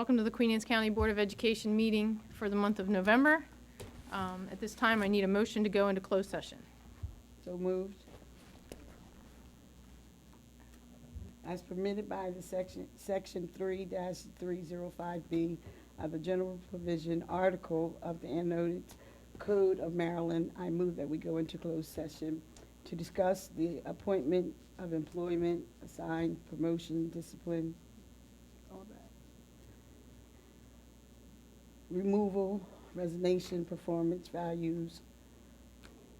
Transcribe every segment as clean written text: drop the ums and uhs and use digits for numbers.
Welcome to the Queen Anne's County Board of Education meeting for the month of November. At this time, I need a motion to go into closed session. So moved. As permitted by the section 3-305B of the General Provision Article of the Annotated Code of Maryland, I move that we go into closed session to discuss the appointment of employment, assigned, promotion, discipline, all that. Removal, resignation, performance values,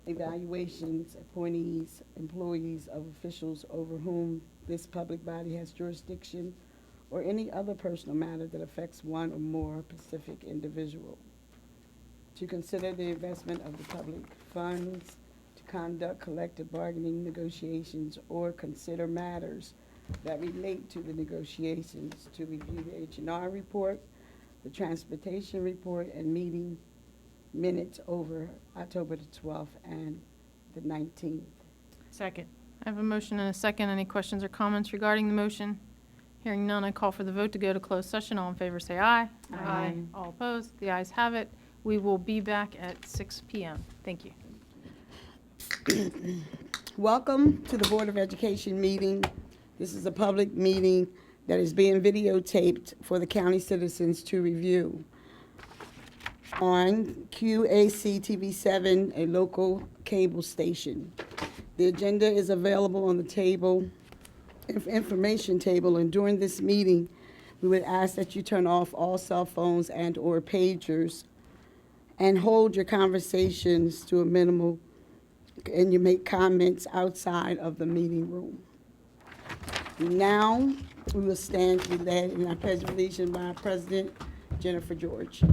evaluations, appointees, employees of officials over whom this public body has jurisdiction, or any other personal matter that affects one or more specific individual. To consider the investment of the public funds, to conduct collective bargaining negotiations, or consider matters that relate to the negotiations, to review the H&R report, the transportation report, and meeting minutes over October the 12th and the 19th. Second. I have a motion and a second. Any questions or comments regarding the motion? Hearing none, I call for the vote to go to closed session. All in favor say aye. Aye. All opposed? The ayes have it. We will be back at 6 p.m. Thank you. Welcome to the Board of Education meeting. This is a public meeting that is being videotaped for the county citizens to review on QACPS 7, a local cable station. The agenda is available on the table, information table, and during this meeting, we would ask that you turn off all cell phones and/or pagers and hold your conversations to a minimal, and you make comments outside of the meeting room. Now, we will stand to be led in our pledge of allegiance by our President, Jennifer George.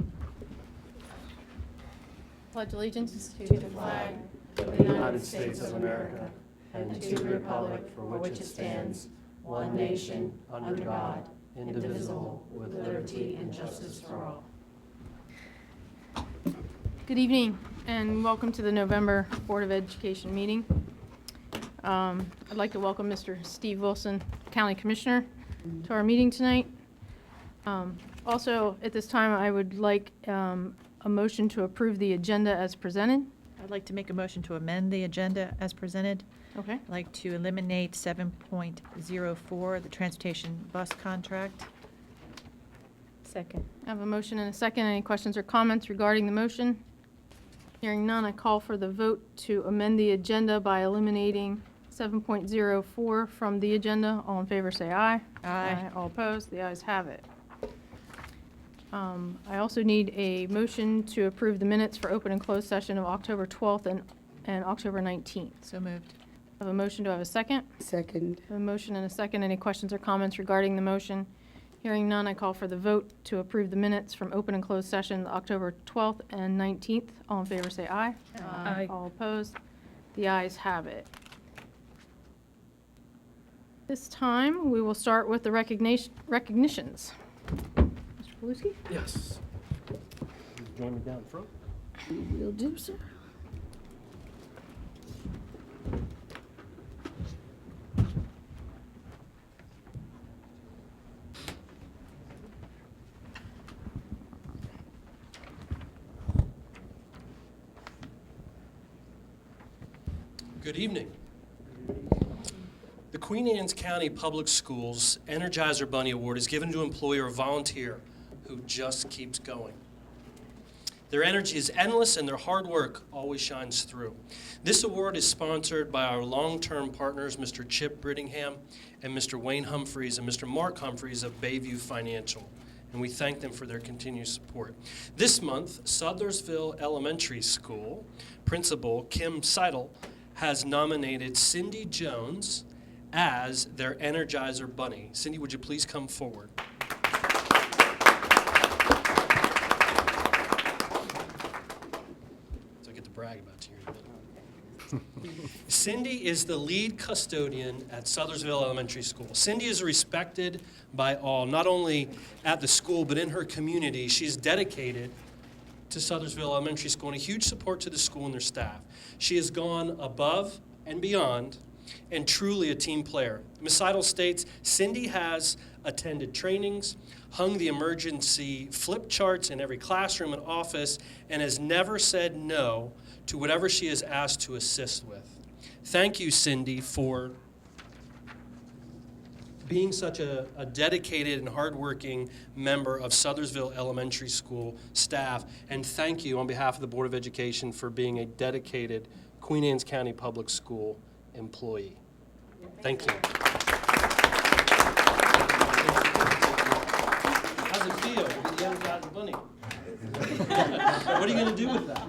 Pledge allegiance To the flag of the United States of America and to the republic for which it stands, one nation, under God, indivisible, with liberty and justice for all. Good evening, and welcome to the November Board of Education meeting. I'd like to welcome Mr. Steve Wilson, County Commissioner, to our meeting tonight. Also, at this time, I would like a motion to approve the agenda as presented. I'd like to make a motion to amend the agenda as presented. Okay. I'd like to eliminate 7.04, the transportation bus contract. Second. I have a motion and a second. Any questions or comments regarding the motion? Hearing none, I call for the vote to amend the agenda by eliminating 7.04 from the agenda. All in favor say aye. Aye. All opposed? The ayes have it. I also need a motion to approve the minutes for open and closed session of October 12th and October 19th. So moved. I have a motion. Do I have a second? Second. I have a motion and a second. Any questions or comments regarding the motion? Hearing none, I call for the vote to approve the minutes from open and closed session October 12th and 19th. All in favor say aye. Aye. All opposed? The ayes have it. This time, we will start with the recognitions. Mr. Paluski? Yes. Join me down front. Will do, sir. Good evening. The Queen Anne's County Public Schools Energizer Bunny Award is given to an employee or volunteer who just keeps going. Their energy is endless and their hard work always shines through. This award is sponsored by our long-term partners, Mr. Chip Brittingham and Mr. Wayne Humphreys and Mr. Mark Humphreys of Bayview Financial, and we thank them for their continued support. This month, Sudlersville Elementary School Principal Kim Seidel has nominated Cindy Jones as their Energizer Bunny. Cindy, would you please come forward? So I get to brag about you here in a minute. Cindy is the lead custodian at Sudlersville Elementary School. Cindy is respected by all, not only at the school, but in her community. She's dedicated to Sudlersville Elementary School and a huge support to the school and their staff. She has gone above and beyond and truly a team player. Ms. Seidel states, Cindy has attended trainings, hung the emergency flip charts in every classroom and office, and has never said no to whatever she is asked to assist with. Thank you, Cindy, for being such a dedicated and hardworking member of Sudlersville Elementary School staff, and thank you on behalf of the Board of Education for being a dedicated Queen Anne's County Public School employee. Thank you. How's it feel to be the Energizer Bunny? What are you going to do with that?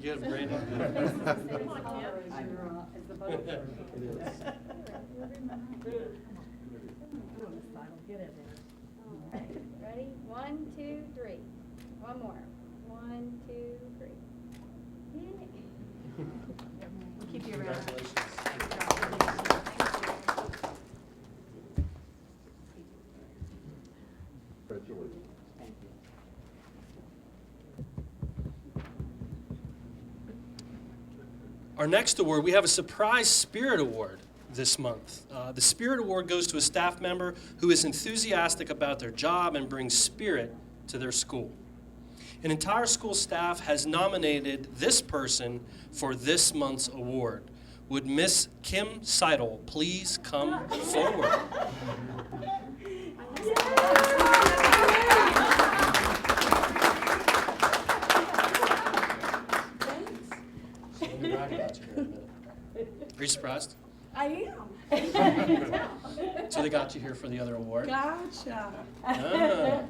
You have branding. It is. Ready? 1, 2, 3. One more. 1, 2, 3. Yay. Keep you around. Our next award, we have a surprise Spirit Award this month. The Spirit Award goes to a staff member who is enthusiastic about their job and brings spirit to their school. An entire school staff has nominated this person for this month's award. Would Miss Kim Seidel please come forward? Are you surprised? I am. So they got you here for the other award? Gotcha. Ah.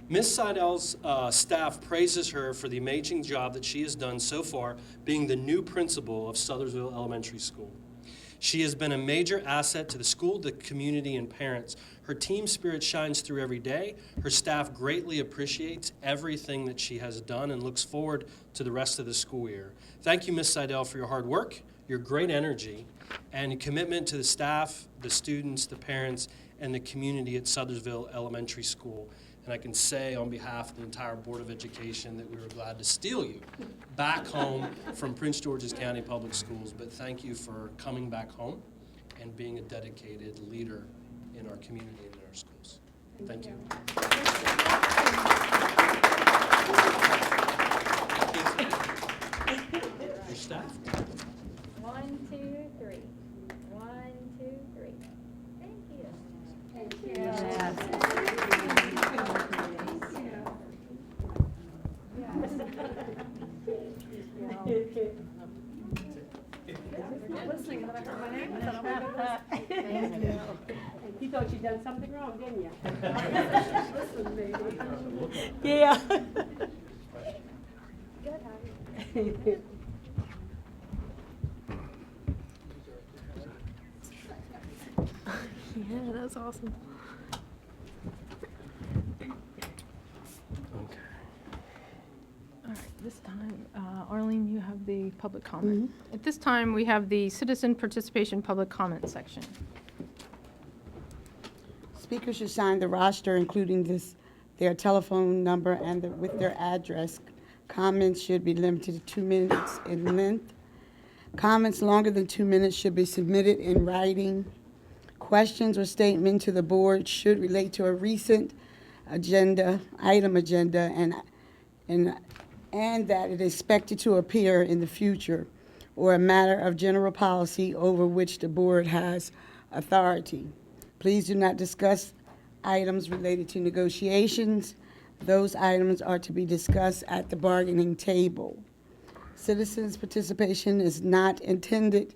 Ms. Seidel's staff praises her for the amazing job that she has done so far being the new principal of Sudlersville Elementary School. She has been a major asset to the school, the community, and parents. Her team spirit shines through every day. Her staff greatly appreciates everything that she has done and looks forward to the rest of the school year. Thank you, Ms. Seidel, for your hard work, your great energy, and your commitment to the staff, the students, the parents, and the community at Sudlersville Elementary School. And I can say on behalf of the entire Board of Education that we were glad to steal you back home from Prince George's County Public Schools. But thank you for coming back home and being a dedicated leader in our community and in our schools. Thank you. Your staff. 1, 2, 3. 1, 2, 3. Thank you. Thank you. Listening, but I heard my name. I thought, you thought you'd done something wrong, didn't you? Listen, baby. Yeah. Good, how are you? Yeah, that's awesome. Okay. All right, this time, Arlene, you have the public comment. At this time, we have the citizen participation public comment section. Speakers should sign the roster, including their telephone number and with their address. Comments should be limited to 2 minutes in length. Comments longer than 2 minutes should be submitted in writing. Questions or statement to the board should relate to a recent item agenda, and that it is expected to appear in the future, or a matter of general policy over which the board has authority. Please do not discuss items related to negotiations. Those items are to be discussed at the bargaining table. Citizens' participation is not intended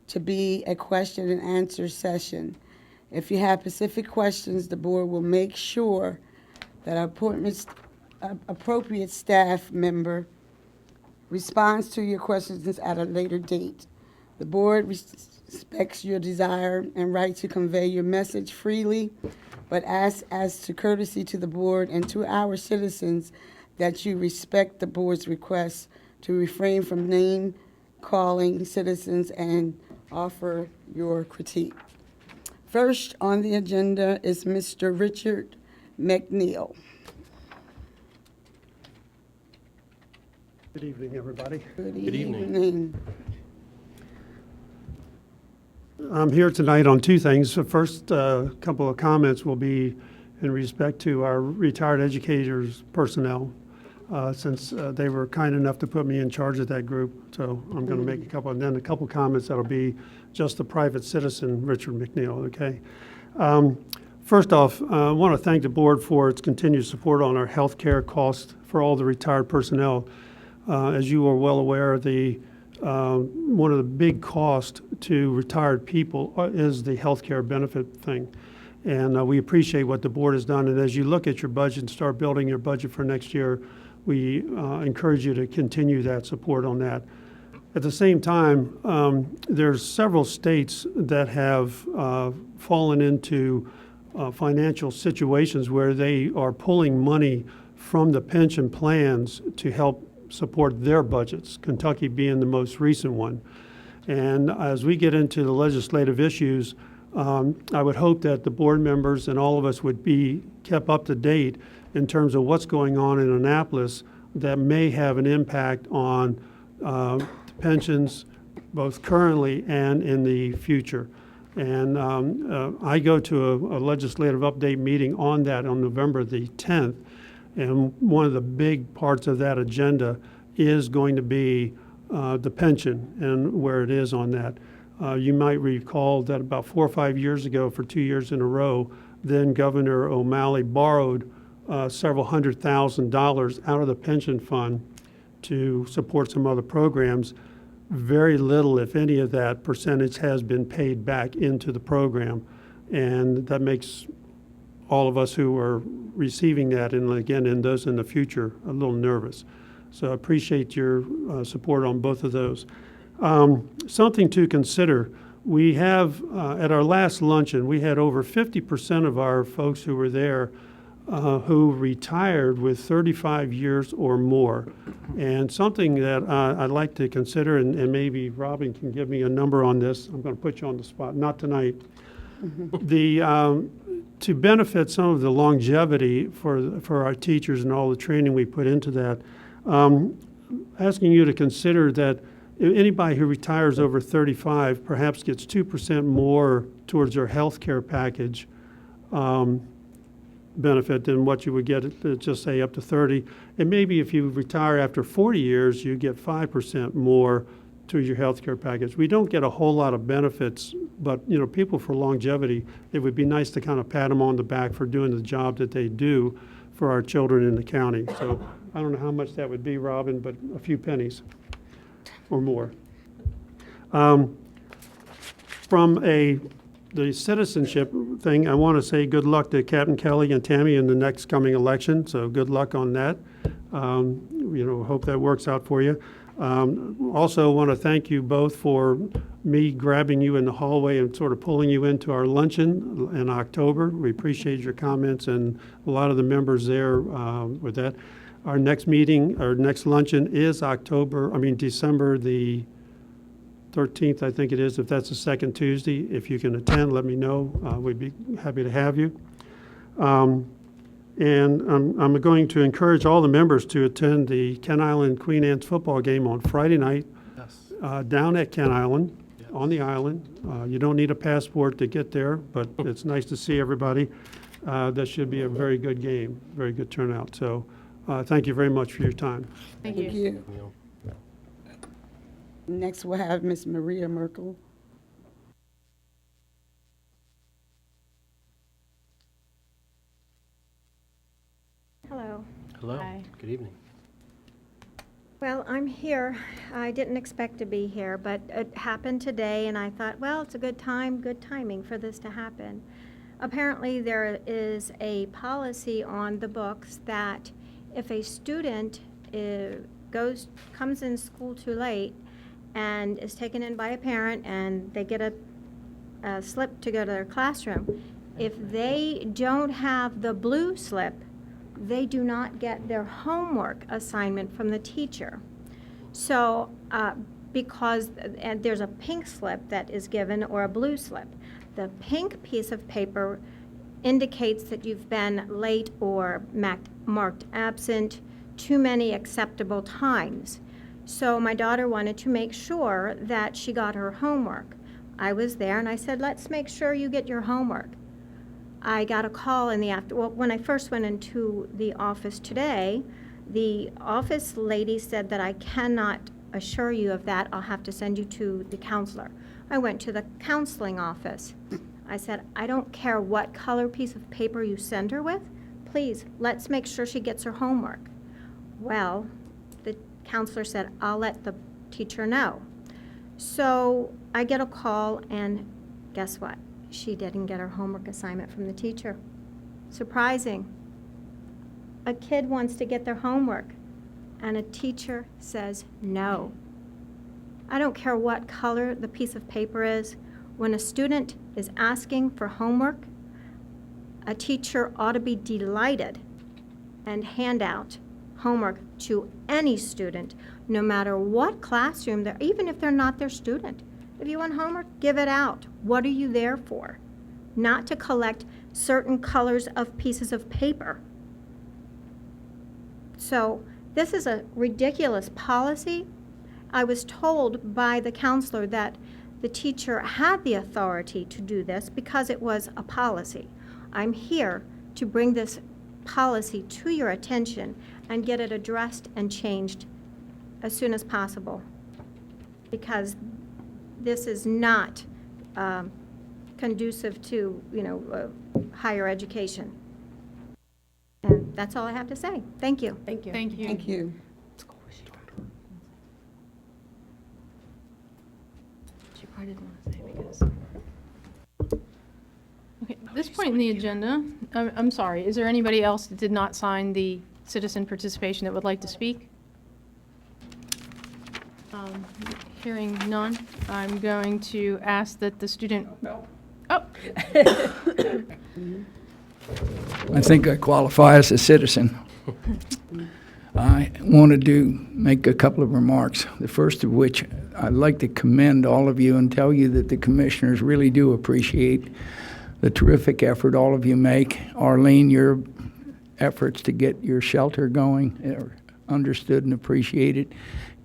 to be a question and answer session. If you have specific questions, the board will make sure that appropriate staff member responds to your questions at a later date. The board respects your desire and right to convey your message freely, but asks as to courtesy to the board and to our citizens that you respect the board's request to refrain from name-calling citizens and offer your critique. First on the agenda is Mr. Richard McNeil. Good evening, everybody. Good Good evening. evening. I'm here tonight on two things. The first couple of comments will be in respect to our retired educators personnel, since they were kind enough to put me in charge of that group. So I'm going to make a couple, and then a couple comments that'll be just the private citizen, Richard McNeil, okay? First off, I want to thank the board for its continued support on our health care costs for all the retired personnel. As you are well aware, one of the big costs to retired people is the health care benefit thing. And we appreciate what the board has done. And as you look at your budget and start building your budget for next year, we encourage you to continue that support on that. At the same time, there's several states that have fallen into financial situations where they are pulling money from the pension plans to help support their budgets, Kentucky being the most recent one. And as we get into the legislative issues, I would hope that the board members and all of us would be kept up to date in terms of what's going on in Annapolis that may have an impact on pensions, both currently and in the future. And I go to a legislative update meeting on that on November the 10th. And one of the big parts of that agenda is going to be the pension and where it is on that. You might recall that about 4 or 5 years ago, for 2 years in a row, then Governor O'Malley borrowed several $100,000 out of the pension fund to support some other programs. Very little, if any, of that percentage has been paid back into the program. And that makes all of us who are receiving that, and again, in those in the future, a little nervous. So I appreciate your support on both of those. Something to consider, we have, at our last luncheon, we had over 50% of our folks who were there who retired with 35 years or more. And something that I'd like to consider, and maybe Robin can give me a number on this. I'm going to put you on the spot, not tonight. To benefit some of the longevity for our teachers and all the training we put into that, asking you to consider that anybody who retires over 35 perhaps gets 2% more towards their health care package benefit than what you would get at, just say, up to 30. And maybe if you retire after 40 years, you get 5% more to your health care package. We don't get a whole lot of benefits, but people for longevity, it would be nice to kind of pat them on the back for doing the job that they do for our children in the county. So I don't know how much that would be, Robin, but a few pennies or more. From the citizenship thing, I want to say good luck to Captain Kelly and Tammy in the next coming election. So good luck on that. Hope that works out for you. Also want to thank you both for me grabbing you in the hallway and sort of pulling you into our luncheon in October. We appreciate your comments and a lot of the members there with that. Our next meeting, our next luncheon is December the 13th, I think it is, if that's the second Tuesday. If you can attend, let me know. We'd be happy to have you. And I'm going to encourage all the members to attend the Ken Island Queen Anne's football game on Friday night down at Ken Island, on the island. You don't need a passport to get there, but it's nice to see everybody. That should be a very good game, very good turnout. So thank you very much for your time. Thank Thank you. you. Next, we'll have Ms. Maria Merkel. Hello. Hello. Hi. Good evening. Well, I'm here. I didn't expect to be here, but it happened today, and I thought, well, it's a good timing for this to happen. Apparently, there is a policy on the books that if a student comes in school too late and is taken in by a parent and they get a slip to go to their classroom, if they don't have the blue slip, they do not get their homework assignment from the teacher. So, and there's a pink slip that is given or a blue slip. The pink piece of paper indicates that you've been late or marked absent too many acceptable times. So my daughter wanted to make sure that she got her homework. I was there, and I said, let's make sure you get your homework. I got a call in the well, when I first went into the office today, the office lady said that I cannot assure you of that. I'll have to send you to the counselor. I went to the counseling office. I said, I don't care what color piece of paper you send her with. Please, let's make sure she gets her homework. Well, the counselor said, I'll let the teacher know. So I get a call, and guess what? She didn't get her homework assignment from the teacher. Surprising. A kid wants to get their homework, and a teacher says no. I don't care what color the piece of paper is. When a student is asking for homework, a teacher ought to be delighted and hand out homework to any student, no matter what classroom they're, even if they're not their student. If you want homework, give it out. What are you there for? Not to collect certain colors of pieces of paper. So this is a ridiculous policy. I was told by the counselor that the teacher had the authority to do this because it was a policy. I'm here to bring this policy to your attention and get it addressed and changed as soon as possible, because this is not conducive to, higher education. And that's all I have to say. Thank you. Thank you. Thank you. Thank you. She probably didn't want to say because. Okay, at this point in the agenda, I'm sorry, is there anybody else that did not sign the citizen participation that would like to speak? Hearing none, I'm going to ask that the student. Oh. I think I qualify as a citizen. I wanted to make a couple of remarks, the first of which I'd like to commend all of you and tell you that the commissioners really do appreciate the terrific effort all of you make. Arlene, your efforts to get your shelter going are understood and appreciated.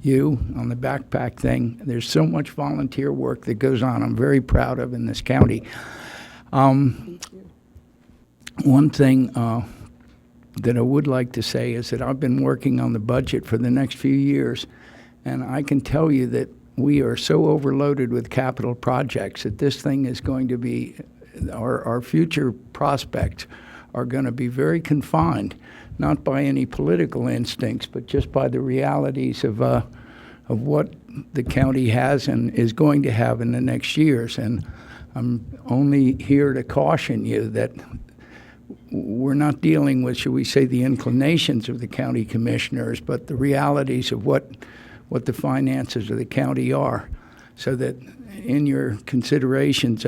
You on the backpack thing, there's so much volunteer work that goes on. I'm very proud of in this county. One thing that I would like to say is that I've been working on the budget for the next few years, and I can tell you that we are so overloaded with capital projects that this thing is going to be, our future prospects are going to be very confined, not by any political instincts, but just by the realities of what the county has and is going to have in the next years. And I'm only here to caution you that we're not dealing with, shall we say, the inclinations of the county commissioners, but the realities of what the finances of the county are. So that in your considerations,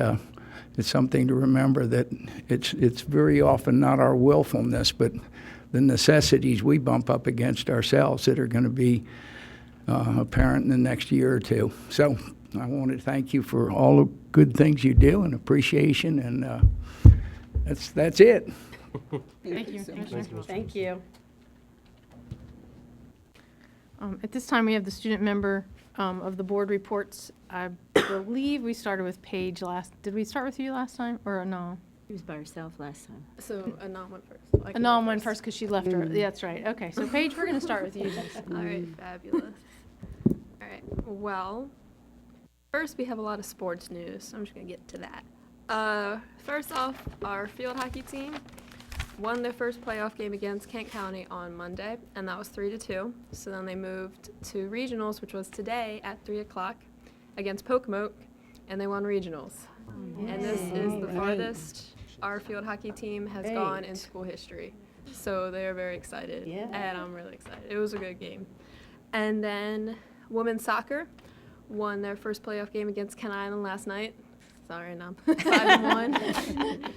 it's something to remember that it's very often not our willfulness, but the necessities we bump up against ourselves that are going to be apparent in the next year or two. So I want to thank you for all the good things you do and appreciation, and that's it. Thank you, Commissioner. Thank you. At this time, we have the student member of the board reports. I believe we started with Paige last. Did we start with you last time, or no? She was by herself last time. So Anon went first. Anon went first because she left her. Yeah, that's right. Okay, so Paige, we're going to start with you. All right, fabulous. All right, well, first we have a lot of sports news. I'm just going to get to that. First off, our field hockey team won their first playoff game against Kent County on Monday, and that was 3-2. So then they moved to regionals, which was today at 3 o'clock against Pocomoke, and they won regionals. And this is the farthest our field hockey team has gone in school history. So they're very excited, and I'm really excited. It was a good game. And then women's soccer won their first playoff game against Kent Island last night. Sorry, no. 5-1.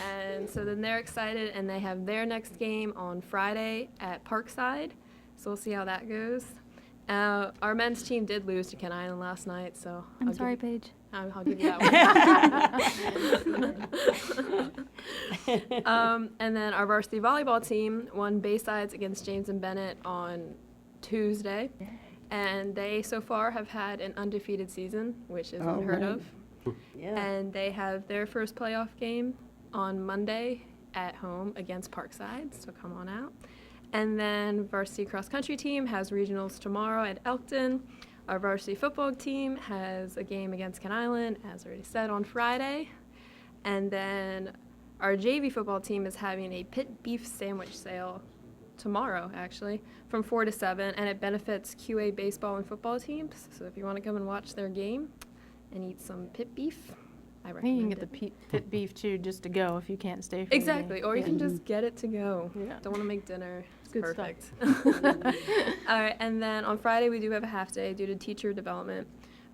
And so then they're excited, and they have their next game on Friday at Parkside. So we'll see how that goes. Our men's team did lose to Kent Island last night, so I'm sorry, Paige. I'll give you that one. And then our varsity volleyball team won Baysides against James and Bennett on Tuesday. And they so far have had an undefeated season, which is unheard of. And they have their first playoff game on Monday at home against Parkside, so come on out. And then varsity cross country team has regionals tomorrow at Elkton. Our varsity football team has a game against Kent Island, as already said, on Friday. And then our JV football team is having a pit beef sandwich sale tomorrow, actually, from 4 to 7, and it benefits QA baseball and football teams. So if you want to come and watch their game and eat some pit beef, I I think recommend you can get it. the pit beef too, just to go if you can't stay for Exactly, the game. or you can just get it to go. Yeah. Don't want to make dinner. It's Good stuff. perfect. All right, and then on Friday we do have a half day due to teacher development.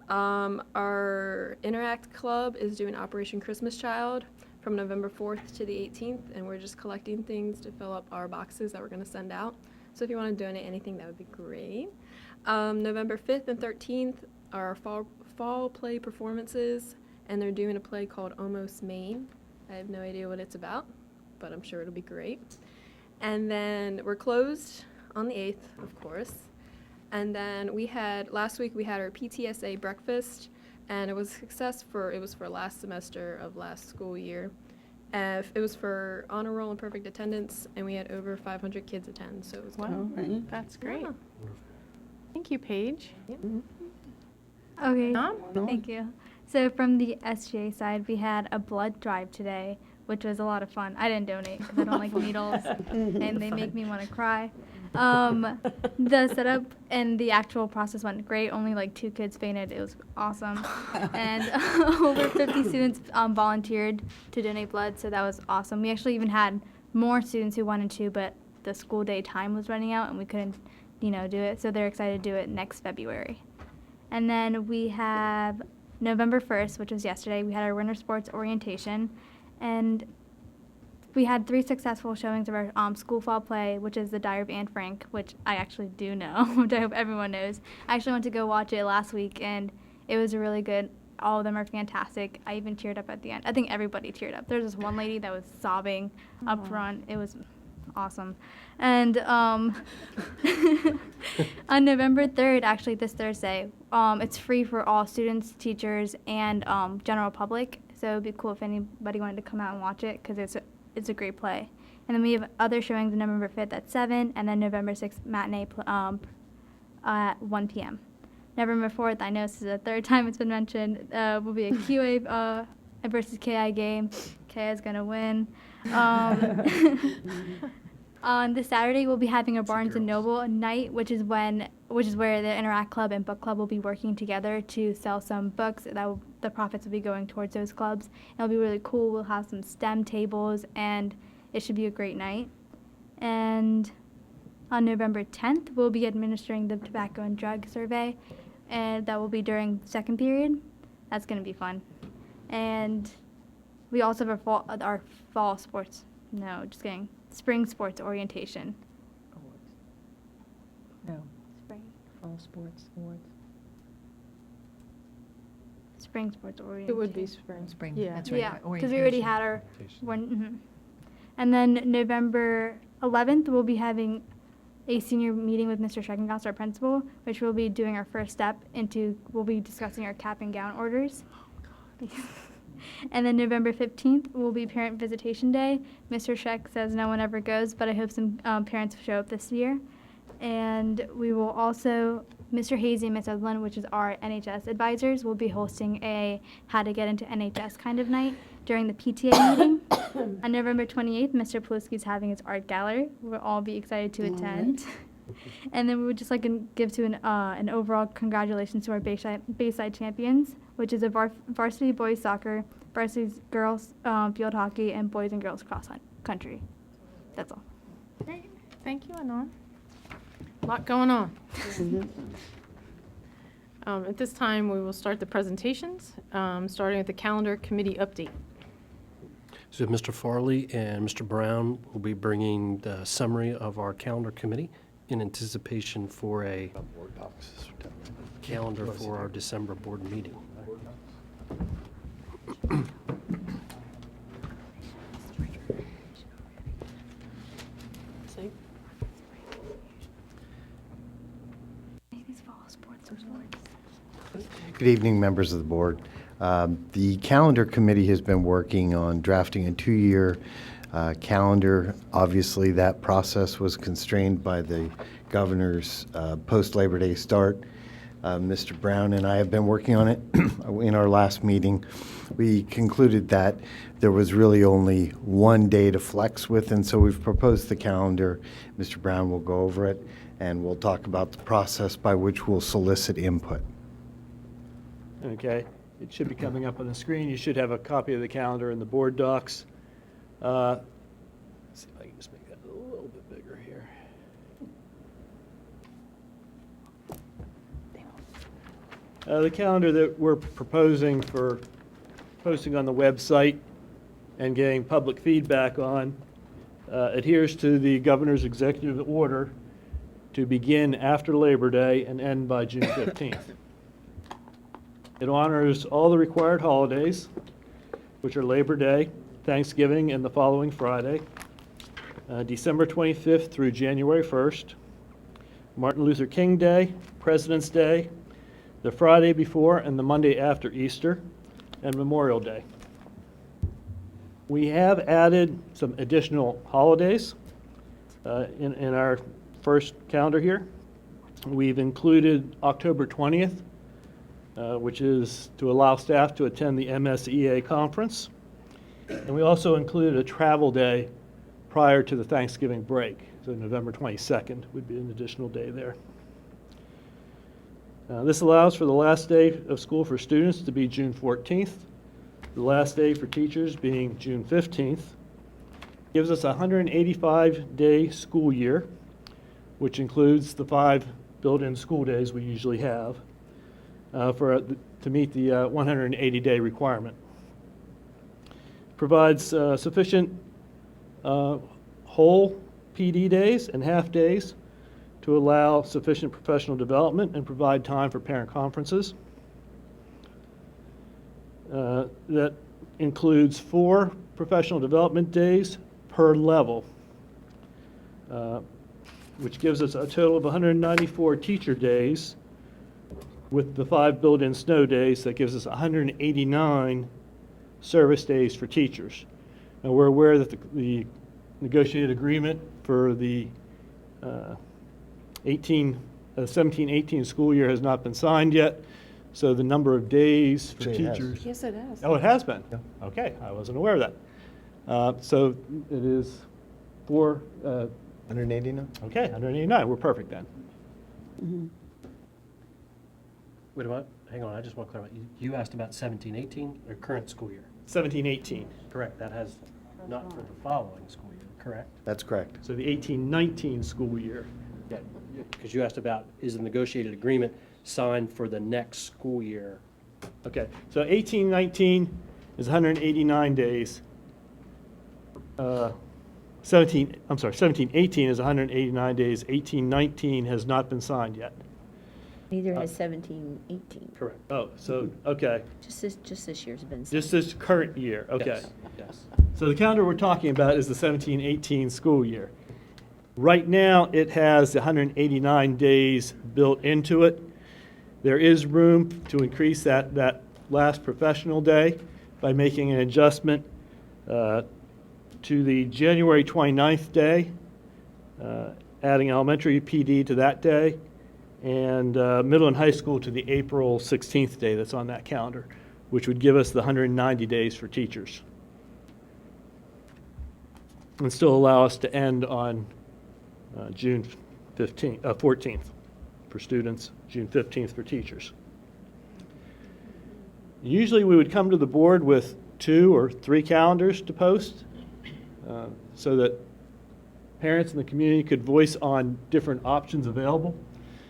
Our Interact Club is doing Operation Christmas Child from November 4th to the 18th, and we're just collecting things to fill up our boxes that we're going to send out. So if you want to donate anything, that would be great. November 5th and 13th are fall play performances, and they're doing a play called Almost Maine. I have no idea what it's about, but I'm sure it'll be great. And then we're closed on the 8th, of course. And then last week we had our PTSA breakfast, and it was for last semester of last school year. It was for honor roll and perfect attendance, and we had over 500 kids attend, so it was Wow, good. Right. that's great. Yeah. Thank you, Paige. Okay, Tom? thank you. So from the SGA side, we had a blood drive today, which was a lot of fun. I didn't donate because I don't like needles, and they make me want to cry. The setup and the actual process went great. Only like 2 kids fainted. It was awesome. And over 50 students volunteered to donate blood, so that was awesome. We actually even had more students who wanted to, but the school day time was running out and we couldn't, do it. So they're excited to do it next February. And then we have November 1st, which was yesterday, we had our winter sports orientation, and we had 3 successful showings of our school fall play, which is the Diary of Anne Frank, which I actually do know, which I hope everyone knows. I actually went to go watch it last week, and it was really good. All of them are fantastic. I even teared up at the end. I think everybody teared up. There's this one lady that was sobbing up front. It was awesome. And on November 3rd, actually this Thursday, it's free for all students, teachers, and general public. So it would be cool if anybody wanted to come out and watch it, because it's a great play. And then we have other showings on November 5th at 7, and then November 6th matinee at 1 p.m. November 4th, I know this is the 3rd time it's been mentioned, will be a QA versus KI game. KI is going to win. On this Saturday, we'll be having a Barnes & Noble night, which is where the Interact Club and Book Club will be working together to sell some books. The profits will be going towards those clubs. It'll be really cool. We'll have some STEM tables, and it should be a great night. And on November 10th, we'll be administering the tobacco and drug survey, and that will be during the 2nd period. That's going to be fun. And we also have our fall sports. No, just kidding. Spring sports orientation. No, Spring. fall sports awards. Spring sports orientation. It would be spring. Spring, Yeah. that's right. Yeah, because we already orientation. had our one. And then November 11th, we'll be having a senior meeting with Mr. Schreckengoss, our principal, which we'll be doing our first step we'll be discussing our cap and gown orders. And then November 15th will be Parent Visitation Day. Mr. Schreck says no one ever goes, but I hope some parents show up this year. And we will also, Mr. Hazy and Ms. Edlin, which is our NHS advisors, will be hosting a how to get into NHS kind of night during the PTA meeting. On November 28th, Mr. Poloski is having his art gallery. We'll all be excited to attend. And then we would just like to give an overall congratulations to our Bayside champions, which is a varsity boys soccer, varsity girls field hockey, and boys and girls cross country. That's all. Great. Thank you, Anon. A lot going on. At this time, we will start the presentations, starting with the calendar committee update. So Mr. Farley and Mr. Brown will be bringing the summary of our calendar committee in anticipation for a calendar for our December board meeting. These fall sports awards. Good evening, members of the board. The calendar committee has been working on drafting a 2-year calendar. Obviously, that process was constrained by the governor's post-Labor Day start. Mr. Brown and I have been working on it. In our last meeting, we concluded that there was really only one day to flex with, and so we've proposed the calendar. Mr. Brown will go over it, and we'll talk about the process by which we'll solicit input. Okay, it should be coming up on the screen. You should have a copy of the calendar in the board docs. Let's see if I can just make that a little bit bigger here. The calendar that we're proposing for posting on the website and getting public feedback on adheres to the governor's executive order to begin after Labor Day and end by June 15th. It honors all the required holidays, which are Labor Day, Thanksgiving, and the following Friday, December 25th through January 1st, Martin Luther King Day, President's Day, the Friday before and the Monday after Easter, and Memorial Day. We have added some additional holidays in our first calendar here. We've included October 20th, which is to allow staff to attend the MSEA conference. And we also included a travel day prior to the Thanksgiving break. So November 22nd would be an additional day there. This allows for the last day of school for students to be June 14th, the last day for teachers being June 15th. Gives us a 185-day school year, which includes the 5 built-in school days we usually have to meet the 180-day requirement. Provides sufficient whole PD days and half days to allow sufficient professional development and provide time for parent conferences. That includes 4 professional development days per level, which gives us a total of 194 teacher days. With the 5 built-in snow days, that gives us 189 service days for teachers. And we're aware that the negotiated agreement for the 17-18 school year has not been signed yet, so the number of days for teachers. Yes, it is. Oh, it has been? Yeah. Okay, I wasn't aware of that. So it is 189? Okay, 189, we're perfect then. Wait a minute, hang on, I just want to clarify. You asked about 17-18, or current school year? 17-18. Correct, that has not for the following school year, correct? That's correct. So the 18-19 school year. Yeah, because you asked about, is the negotiated agreement signed for the next school year? Okay, so 18-19 is 189 days. 17-18 is 189 days. 18-19 has not been signed yet. Neither has 17-18. Correct. Oh, so, okay, Just this year's been. just this current year, okay. Yes. So the calendar we're talking about is the 17-18 school year. Right now, it has 189 days built into it. There is room to increase that last professional day by making an adjustment to the January 29th day, adding elementary PD to that day, and middle and high school to the April 16th day that's on that calendar, which would give us the 190 days for teachers. And still allow us to end on June 14th for students, June 15th for teachers. Usually we would come to the board with 2 or 3 calendars to post so that parents in the community could voice on different options available.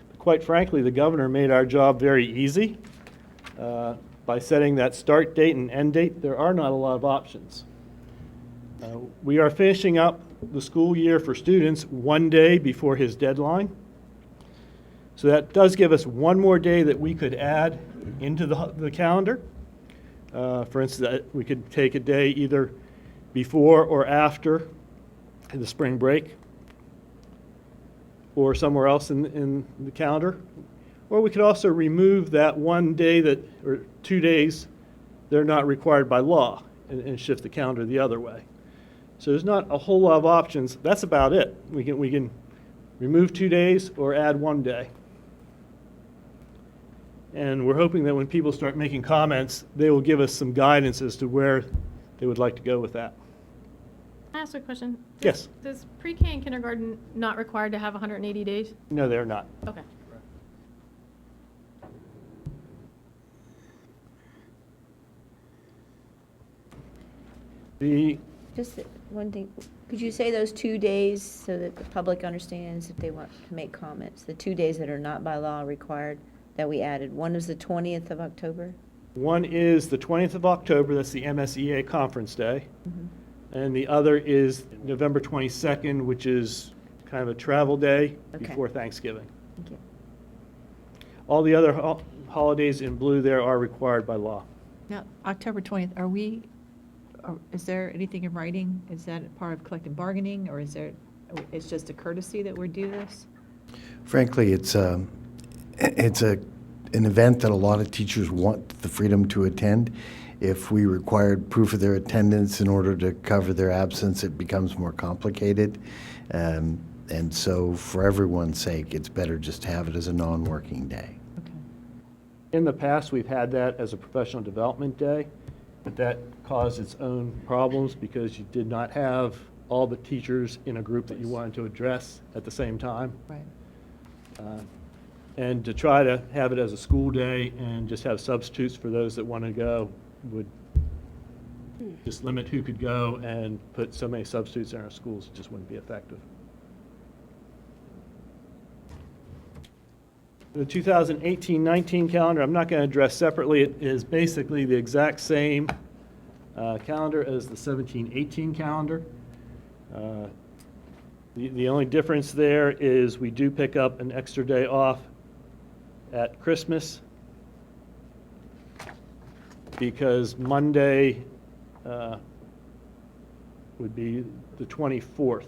But quite frankly, the governor made our job very easy by setting that start date and end date. There are not a lot of options. We are finishing up the school year for students 1 day before his deadline. So that does give us 1 more day that we could add into the calendar. For instance, we could take a day either before or after the spring break or somewhere else in the calendar. Or we could also remove that 1 day or 2 days they're not required by law and shift the calendar the other way. So there's not a whole lot of options. That's about it. We can remove 2 days or add 1 day. And we're hoping that when people start making comments, they will give us some guidance as to where they would like to go with that. Can I ask a question? Yes. Does pre-K and kindergarten not required to have 180 days? No, they're not. Okay. Just one thing, could you say those 2 days so that the public understands if they want to make comments? The 2 days that are not by law required that we added. One is the 20th of October. One is the 20th of October, that's the MSEA conference day. And the other is November 22nd, which is kind of a travel day Okay. before Thanksgiving. Thank you. All the other holidays in blue there are required by law. Now, October 20th, is there anything in writing? Is that part of collective bargaining, or it's just a courtesy that we do this? Frankly, it's an event that a lot of teachers want the freedom to attend. If we required proof of their attendance in order to cover their absence, it becomes more complicated. And so for everyone's sake, it's better just to have it as a non-working day. In the past, we've had that as a professional development day, but that caused its own problems because you did not have all the teachers in a group that you wanted to address at the same time. Right. And to try to have it as a school day and just have substitutes for those that want to go would just limit who could go and put so many substitutes in our schools, it just wouldn't be effective. The 2018-19 calendar, I'm not going to address separately. It is basically the exact same calendar as the 17-18 calendar. The only difference there is we do pick up an extra day off at Christmas because Monday would be the 24th.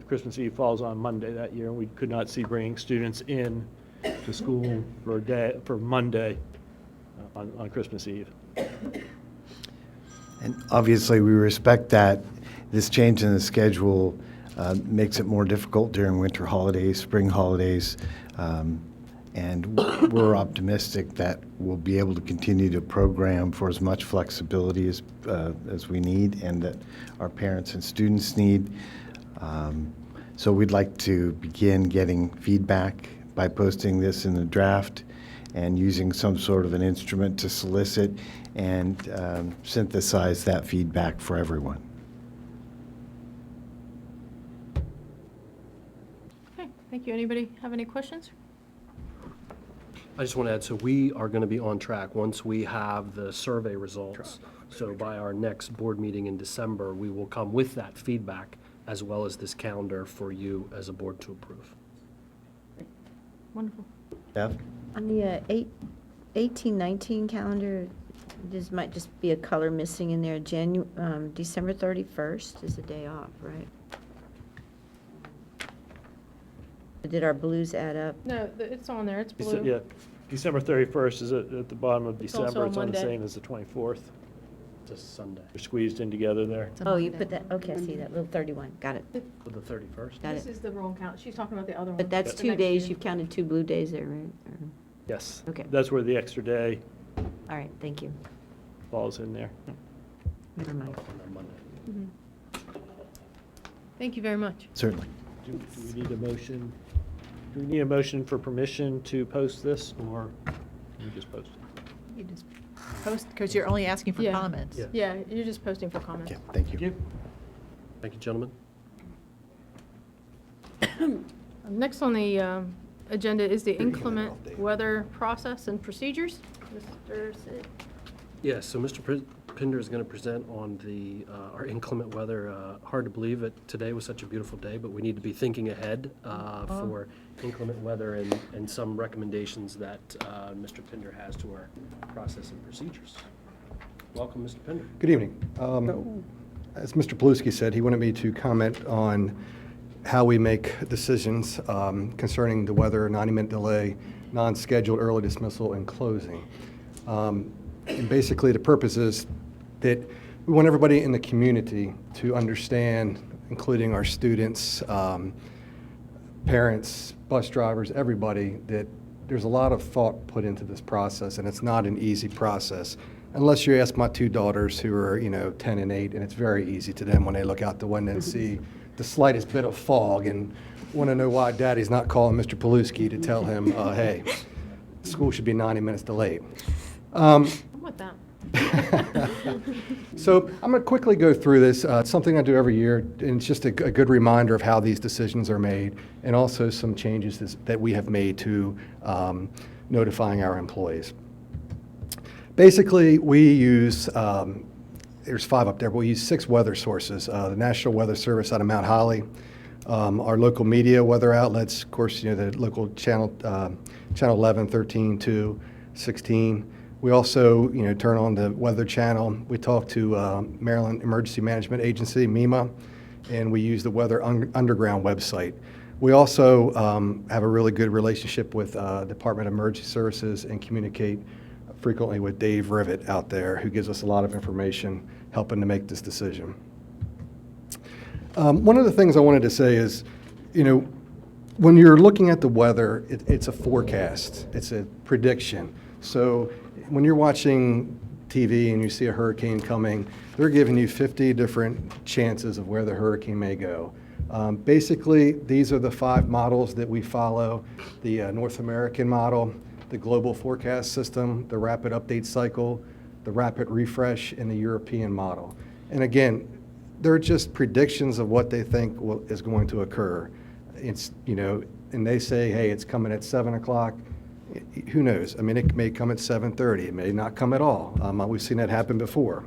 Christmas Eve falls on Monday that year, and we could not see bringing students in to school for Monday on Christmas Eve. And obviously, we respect that. This change in the schedule makes it more difficult during winter holidays, spring holidays, and we're optimistic that we'll be able to continue to program for as much flexibility as we need and that our parents and students need. So we'd like to begin getting feedback by posting this in the draft and using some sort of an instrument to solicit and synthesize that feedback for everyone. Okay, thank you. Anybody have any questions? I just want to add, so we are going to be on track once we have the survey results. So by our next board meeting in December, we will come with that feedback as well as this calendar for you as a board to approve. Wonderful. Bev? On the 18-19 calendar, this might just be a color missing in there. December 31st is a day off, right? Did our blues add up? No, it's on there. It's blue. Yeah, December 31st is at the bottom of It's also December. a It's on the Monday. same as the 24th. It's a Sunday. They're squeezed in together there. Oh, you put that, okay, I see that, little 31, got it, For the 31st? got This it. is the wrong count. She's talking about the other one. But that's The 2 next days, year. you've counted 2 blue days there, right? Or- Yes. Okay. That's where the extra day All right, thank you. falls in there. Never mind. On Monday. Thank you very much. Certainly. Do we need a motion? Do we need a motion for permission to post this, or can we just post it? You just post, because you're only asking for Yeah. comments. Yeah. Yeah, you're just posting for comments. Okay, thank you. Thank you, gentlemen. Next on the agenda is the inclement weather process and procedures. Mr. Sid. Yeah, so Mr. Pinder is going to present on our inclement weather. Hard to believe that today was such a beautiful day, but we need to be thinking ahead for inclement weather and some recommendations that Mr. Pinder has to our process and procedures. Welcome, Mr. Pinder. Good evening. As Mr. Paluski said, he wanted me to comment on how we make decisions concerning the weather, 90-minute delay, non-scheduled early dismissal, and closing. And basically, the purpose is that we want everybody in the community to understand, including our students, parents, bus drivers, everybody, that there's a lot of thought put into this process, and it's not an easy process. Unless you ask my two daughters who are, 10 and 8, and it's very easy to them when they look out the window and see the slightest bit of fog and want to know why Daddy's not calling Mr. Paluski to tell him, hey, school should be 90 minutes delayed. I'm with that. So I'm going to quickly go through this. It's something I do every year, and it's just a good reminder of how these decisions are made, and also some changes that we have made to notifying our employees. Basically, we use, there's 5 up there, but we use 6 weather sources. The National Weather Service out of Mount Holly, our local media weather outlets, of course, the local channel 11, 13, 2, 16. We also, turn on the Weather Channel. We talk to Maryland Emergency Management Agency, MEMA, and we use the Weather Underground website. We also have a really good relationship with Department of Emergency Services and communicate frequently with Dave Rivet out there, who gives us a lot of information helping to make this decision. One of the things I wanted to say is, when you're looking at the weather, it's a forecast. It's a prediction. So when you're watching TV and you see a hurricane coming, they're giving you 50 different chances of where the hurricane may go. Basically, these are the 5 models that we follow: the North American model, the Global Forecast System, the Rapid Update Cycle, the Rapid Refresh, and the European model. And again, they're just predictions of what they think is going to occur. It's, and they say, hey, it's coming at 7 o'clock. Who knows? I mean, it may come at 7:30. It may not come at all. We've seen that happen before.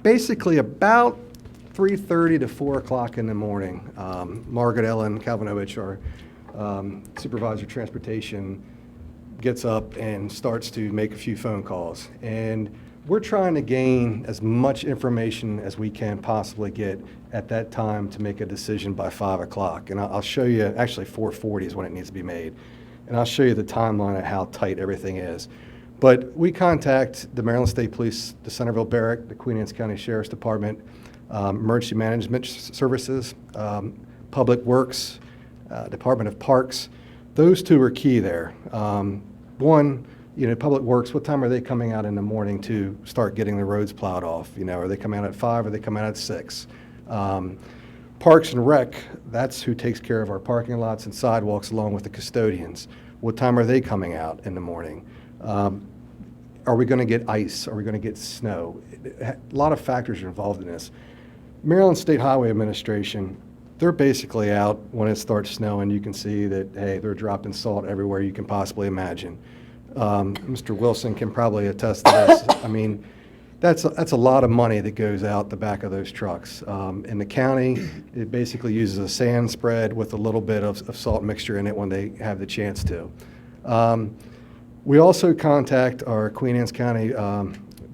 Basically, about 3:30 to 4 o'clock in the morning, Margaret Ellen Kalvanovich, our supervisor of transportation, gets up and starts to make a few phone calls. And we're trying to gain as much information as we can possibly get at that time to make a decision by 5 o'clock. And I'll show you, actually 4:40 is when it needs to be made. And I'll show you the timeline of how tight everything is. But we contact the Maryland State Police, the Centreville Barrack, the Queen Anne's County Sheriff's Department, Emergency Management Services, Public Works, Department of Parks. Those 2 are key there. One, Public Works, what time are they coming out in the morning to start getting the roads plowed off? Are they coming out at 5 or are they coming out at 6? Parks and Rec, that's who takes care of our parking lots and sidewalks along with the custodians. What time are they coming out in the morning? Are we going to get ice? Are we going to get snow? A lot of factors are involved in this. Maryland State Highway Administration, they're basically out when it starts snowing. You can see that, hey, they're dropping salt everywhere you can possibly imagine. Mr. Wilson can probably attest to this. I mean, that's a lot of money that goes out the back of those trucks. In the county, it basically uses a sand spread with a little bit of salt mixture in it when they have the chance to. We also contact our Queen Anne's County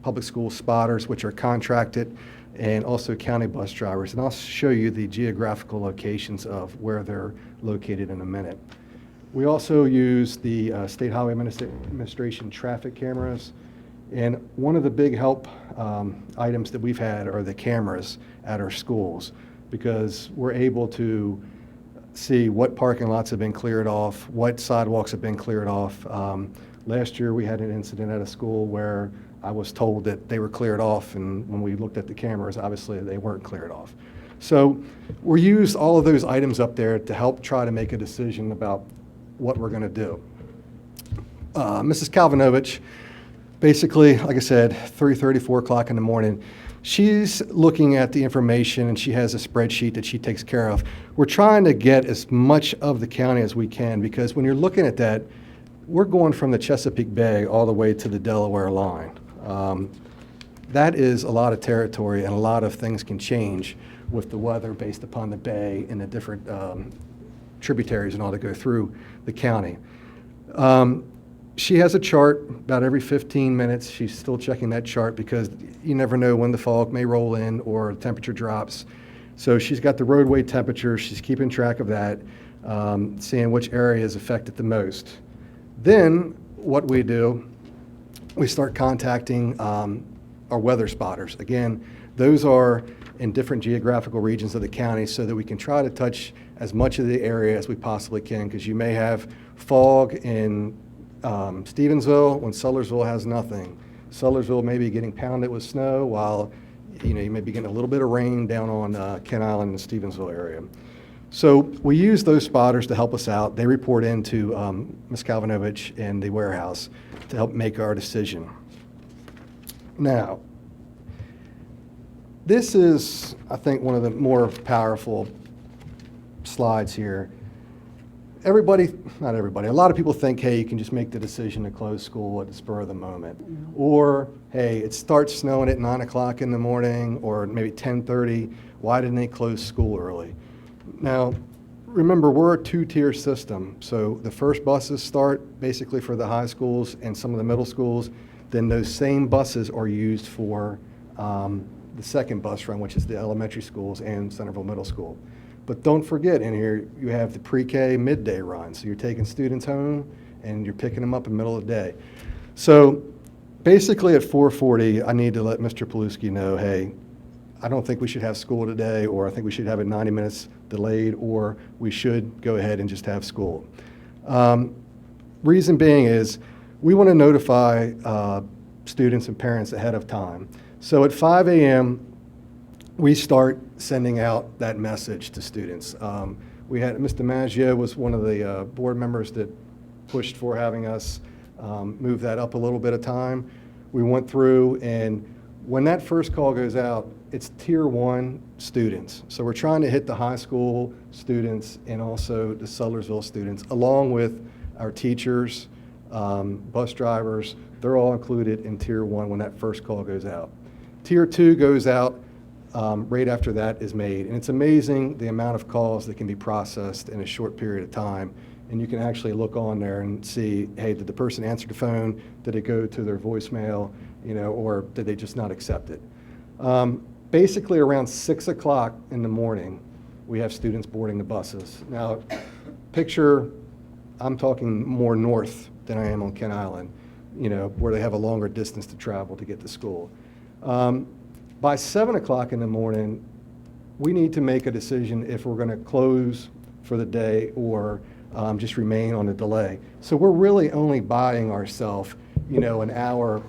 public school spotters, which are contracted, and also county bus drivers. And I'll show you the geographical locations of where they're located in a minute. We also use the State Highway Administration traffic cameras. And one of the big help items that we've had are the cameras at our schools, because we're able to see what parking lots have been cleared off, what sidewalks have been cleared off. Last year, we had an incident at a school where I was told that they were cleared off, and when we looked at the cameras, obviously they weren't cleared off. So we use all of those items up there to help try to make a decision about what we're going to do. Mrs. Kalvanovich, basically, like I said, 3:30, 4 o'clock in the morning, she's looking at the information, and she has a spreadsheet that she takes care of. We're trying to get as much of the county as we can, because when you're looking at that, we're going from the Chesapeake Bay all the way to the Delaware line. That is a lot of territory, and a lot of things can change with the weather based upon the bay and the different tributaries and all that go through the county. She has a chart about every 15 minutes. She's still checking that chart, because you never know when the fog may roll in or the temperature drops. So she's got the roadway temperature. She's keeping track of that, seeing which area is affected the most. Then what we do, we start contacting our weather spotters. Again, those are in different geographical regions of the county so that we can try to touch as much of the area as we possibly can, because you may have fog in Stevensville when Sudlersville has nothing. Sudlersville may be getting pounded with snow while you may be getting a little bit of rain down on Kent Island and the Stevensville area. So we use those spotters to help us out. They report into Ms. Kalvanovich in the warehouse to help make our decision. Now, this is, I think, one of the more powerful slides here. Everybody, not everybody, a lot of people think, hey, you can just make the decision to close school at the spur of the moment. Or, hey, it starts snowing at 9 o'clock in the morning or maybe 10:30. Why didn't they close school early? Now, remember, we're a two-tier system. So the first buses start basically for the high schools and some of the middle schools. Then those same buses are used for the second bus run, which is the elementary schools and Centreville Middle School. But don't forget, in here you have the pre-K midday run. So you're taking students home and you're picking them up in the middle of the day. So basically at 4:40, I need to let Mr. Paluski know, hey, I don't think we should have school today, or I think we should have it 90 minutes delayed, or we should go ahead and just have school. Reason being is we want to notify students and parents ahead of time. So at 5 a.m., we start sending out that message to students. We had Mr. Maggio was one of the board members that pushed for having us move that up a little bit of time. We went through, and when that first call goes out, it's tier 1 students. So we're trying to hit the high school students and also the Sudlersville students, along with our teachers, bus drivers. They're all included in tier 1 when that first call goes out. Tier 2 goes out right after that is made. And it's amazing the amount of calls that can be processed in a short period of time. And you can actually look on there and see, hey, did the person answer the phone? Did it go to their voicemail? Or did they just not accept it? Basically around 6 o'clock in the morning, we have students boarding the buses. Now, picture, I'm talking more north than I am on Kent Island, where they have a longer distance to travel to get to school. By 7 o'clock in the morning, we need to make a decision if we're going to close for the day or just remain on a delay. So we're really only buying ourselves, an hour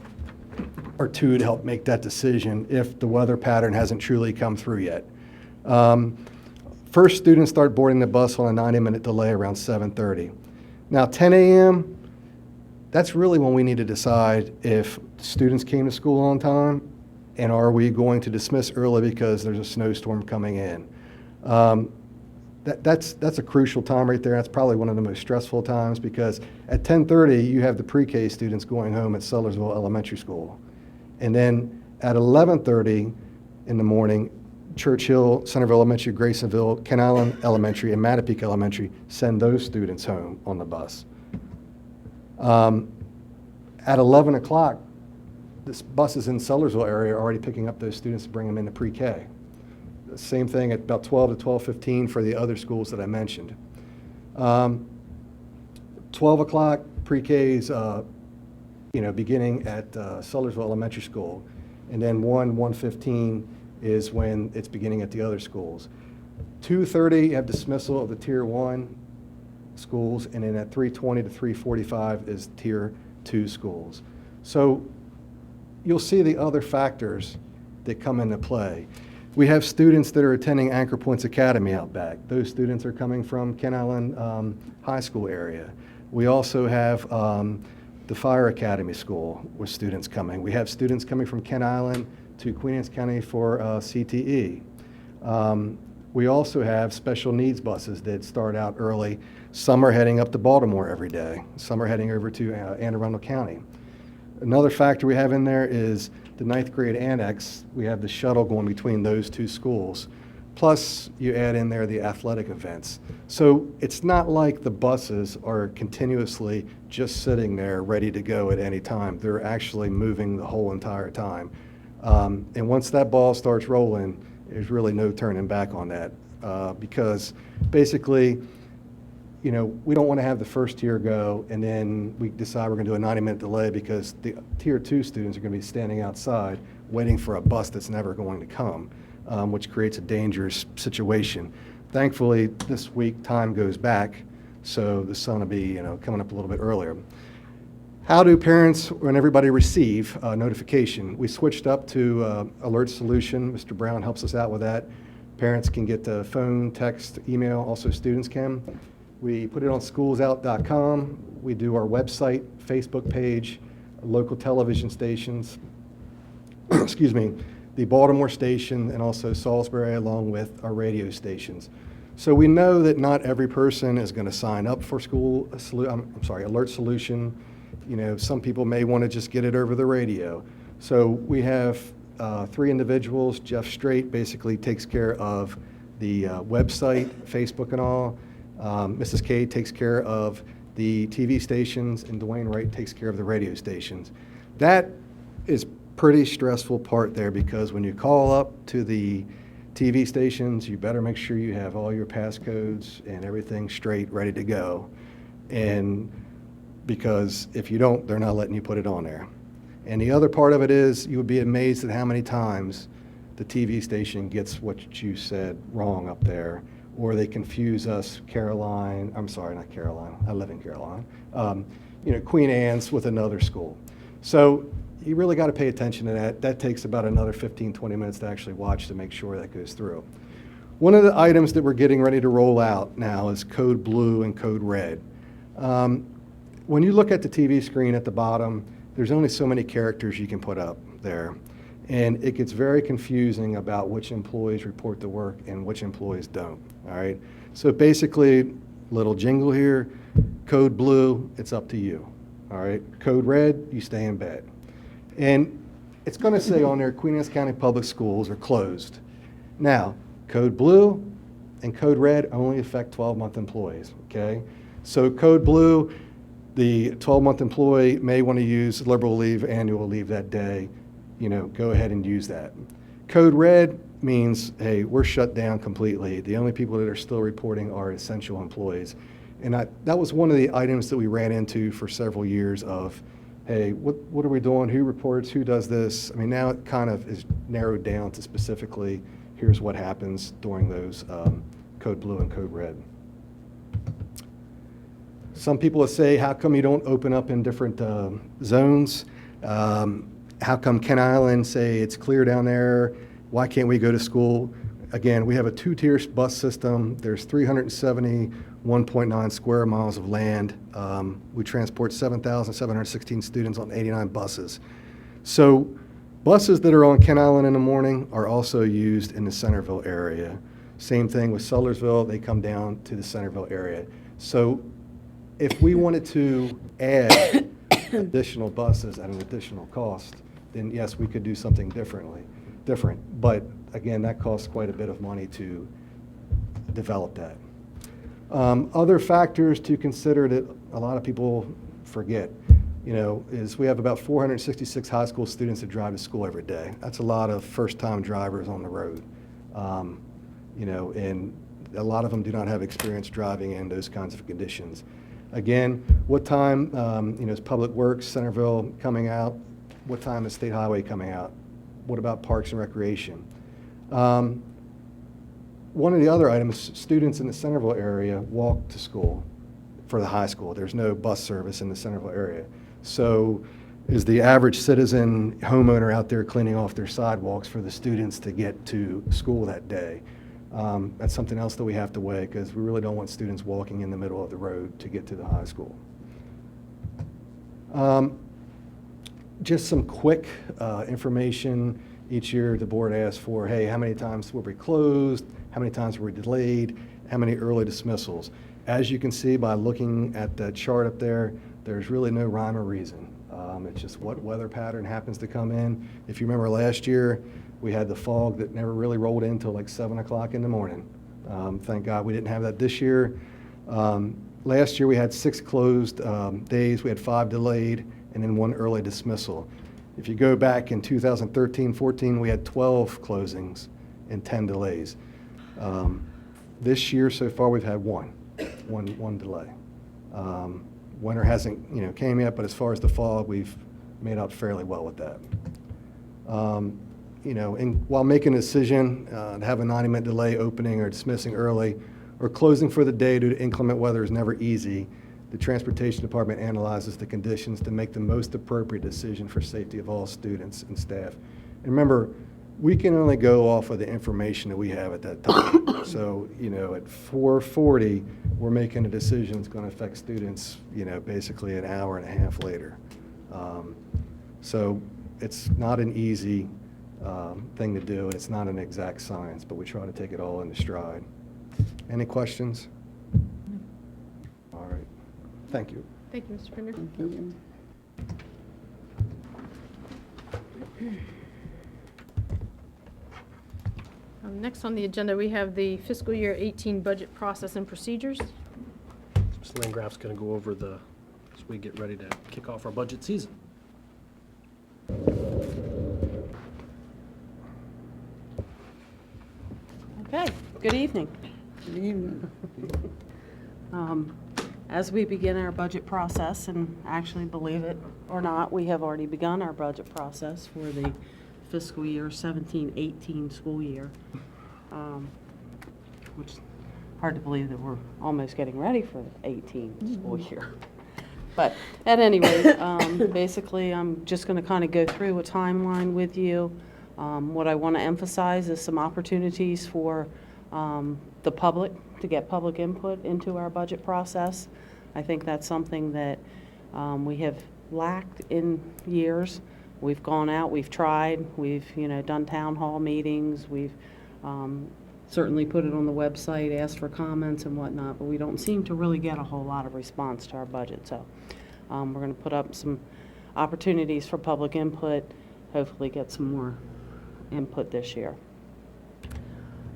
or two to help make that decision if the weather pattern hasn't truly come through yet. First students start boarding the bus on a 90-minute delay around 7:30. Now 10 a.m., that's really when we need to decide if students came to school on time and are we going to dismiss early because there's a snowstorm coming in. That's a crucial time right there. That's probably one of the most stressful times because at 10:30 you have the pre-K students going home at Sudlersville Elementary School. And then at 11:30 in the morning, Churchill, Centreville Elementary, Graysonville, Kent Island Elementary, and Mattapique Elementary send those students home on the bus. At 11 o'clock, the buses in Sudlersville area are already picking up those students to bring them into pre-K. The same thing at about 12 to 12:15 for the other schools that I mentioned. 12 o'clock, pre-Ks, beginning at Sudlersville Elementary School, and then 1:15 is when it's beginning at the other schools. 2:30, you have dismissal of the Tier 1 schools, and then at 3:20 to 3:45 is Tier 2 schools. So you'll see the other factors that come into play. We have students that are attending Anchor Points Academy out back. Those students are coming from Kent Island High School area. We also have the Fire Academy School with students coming. We have students coming from Kent Island to Queen Anne's County for CTE. We also have special needs buses that start out early. Some are heading up to Baltimore every day. Some are heading over to Anne Arundel County. Another factor we have in there is the 9th grade annex. We have the shuttle going between those two schools. Plus, you add in there the athletic events. So it's not like the buses are continuously just sitting there ready to go at any time. They're actually moving the whole entire time. And once that ball starts rolling, there's really no turning back on that because basically you know, we don't want to have the first tier go and then we decide we're going to do a 90-minute delay because the tier 2 students are going to be standing outside waiting for a bus that's never going to come, which creates a dangerous situation. Thankfully, this week time goes back, so the sun will be, you know, coming up a little bit earlier. How do parents and everybody receive notification? We switched up to alert solution. Mr. Brown helps us out with that. Parents can get the phone, text, email, also students can. We put it on schoolsout.com. We do our website, Facebook page, local television stations, excuse me, the Baltimore station, and also Salisbury, along with our radio stations. So we know that not every person is going to sign up for alert solution. You know, some people may want to just get it over the radio. So we have 3 individuals. Jeff Straight basically takes care of the website, Facebook and all. Mrs. K takes care of the TV stations, and Dwayne Wright takes care of the radio stations. That is pretty stressful part there, because when you call up to the TV stations, you better make sure you have all your passcodes and everything straight, ready to go. And because if you don't, they're not letting you put it on there. And the other part of it is, you would be amazed at how many times the TV station gets what you said wrong up there, or they confuse us, I'm sorry, not Caroline, I live in Caroline, you know, Queen Anne's with another school. So you really got to pay attention to that. That takes about another 15, 20 minutes to actually watch to make sure that goes through. One of the items that we're getting ready to roll out now is Code Blue and Code Red. When you look at the TV screen at the bottom, there's only so many characters you can put up there. And it gets very confusing about which employees report to work and which employees don't, all right? So basically, little jingle here, Code Blue, it's up to you, all right? Code Red, you stay in bed. And it's going to say on there, Queen Anne's County Public Schools are closed. Now, Code Blue and Code Red only affect 12-month employees, okay? So Code Blue, the 12-month employee may want to use liberal leave, annual leave that day, you know, go ahead and use that. Code Red means, hey, we're shut down completely. The only people that are still reporting are essential employees. And that was one of the items that we ran into for several years of, hey, what are we doing? Who reports? Who does this? I mean, now it kind of is narrowed down to specifically, here's what happens during those Code Blue and Code Red. Some people will say, how come you don't open up in different zones? How come Ken Island, say it's clear down there? Why can't we go to school? Again, we have a 2-tier bus system. There's 371.9 square miles of land. We transport 7,716 students on 89 buses. So buses that are on Ken Island in the morning are also used in the Centreville area. Same thing with Sudlersville, they come down to the Centreville area. So if we wanted to add additional buses at an additional cost, then yes, we could do something different. But again, that costs quite a bit of money to develop that. Other factors to consider that a lot of people forget, you know, is we have about 466 high school students that drive to school every day. That's a lot of first-time drivers on the road. You know, and a lot of them do not have experience driving in those kinds of conditions. Again, what time, you know, is Public Works, Centreville coming out? What time is State Highway coming out? What about Parks and Recreation? One of the other items, students in the Centreville area walk to school for the high school. There's no bus service in the Centreville area. So is the average citizen homeowner out there cleaning off their sidewalks for the students to get to school that day? That's something else that we have to weigh, because we really don't want students walking in the middle of the road to get to the high school. Just some quick information. Each year the board asks for, hey, how many times were we closed? How many times were we delayed? How many early dismissals? As you can see by looking at the chart up there, there's really no rhyme or reason. It's just what weather pattern happens to come in. If you remember last year, we had the fog that never really rolled in until like 7 o'clock in the morning. Thank God we didn't have that this year. Last year we had 6 closed days, we had 5 delayed, and then 1 early dismissal. If you go back in 2013-14, we had 12 closings and 10 delays. This year so far we've had 1. one delay. Winter hasn't, came yet, but as far as the fall, we've made out fairly well with that. And while making a decision to have a 90-minute delay opening or dismissing early or closing for the day due to inclement weather is never easy, the Transportation Department analyzes the conditions to make the most appropriate decision for safety of all students and staff. And remember, we can only go off of the information that we have at that time. So, at 4:40, we're making a decision that's going to affect students, basically an hour and a half later. So it's not an easy thing to do. It's not an exact science, but we try to take it all in stride. Any questions? All right. Thank you. Thank you, Mr. Pender. Next on the agenda, we have the fiscal year 18 budget process and procedures. Ms. Landgraf's going to go over as we get ready to kick off our budget season. Okay, good evening. Good evening. As we begin our budget process, and actually, believe it or not, we have already begun our budget process for the fiscal year 17-18 school year, which is hard to believe that we're almost getting ready for the 18 school year. But at any rate, basically, I'm just going to kind of go through a timeline with you. What I want to emphasize is some opportunities for the public to get public input into our budget process. I think that's something that we have lacked in years. We've gone out, we've tried, we've done town hall meetings, we've certainly put it on the website, asked for comments and whatnot, but we don't seem to really get a whole lot of response to our budget. So we're going to put up some opportunities for public input, hopefully get some more input this year.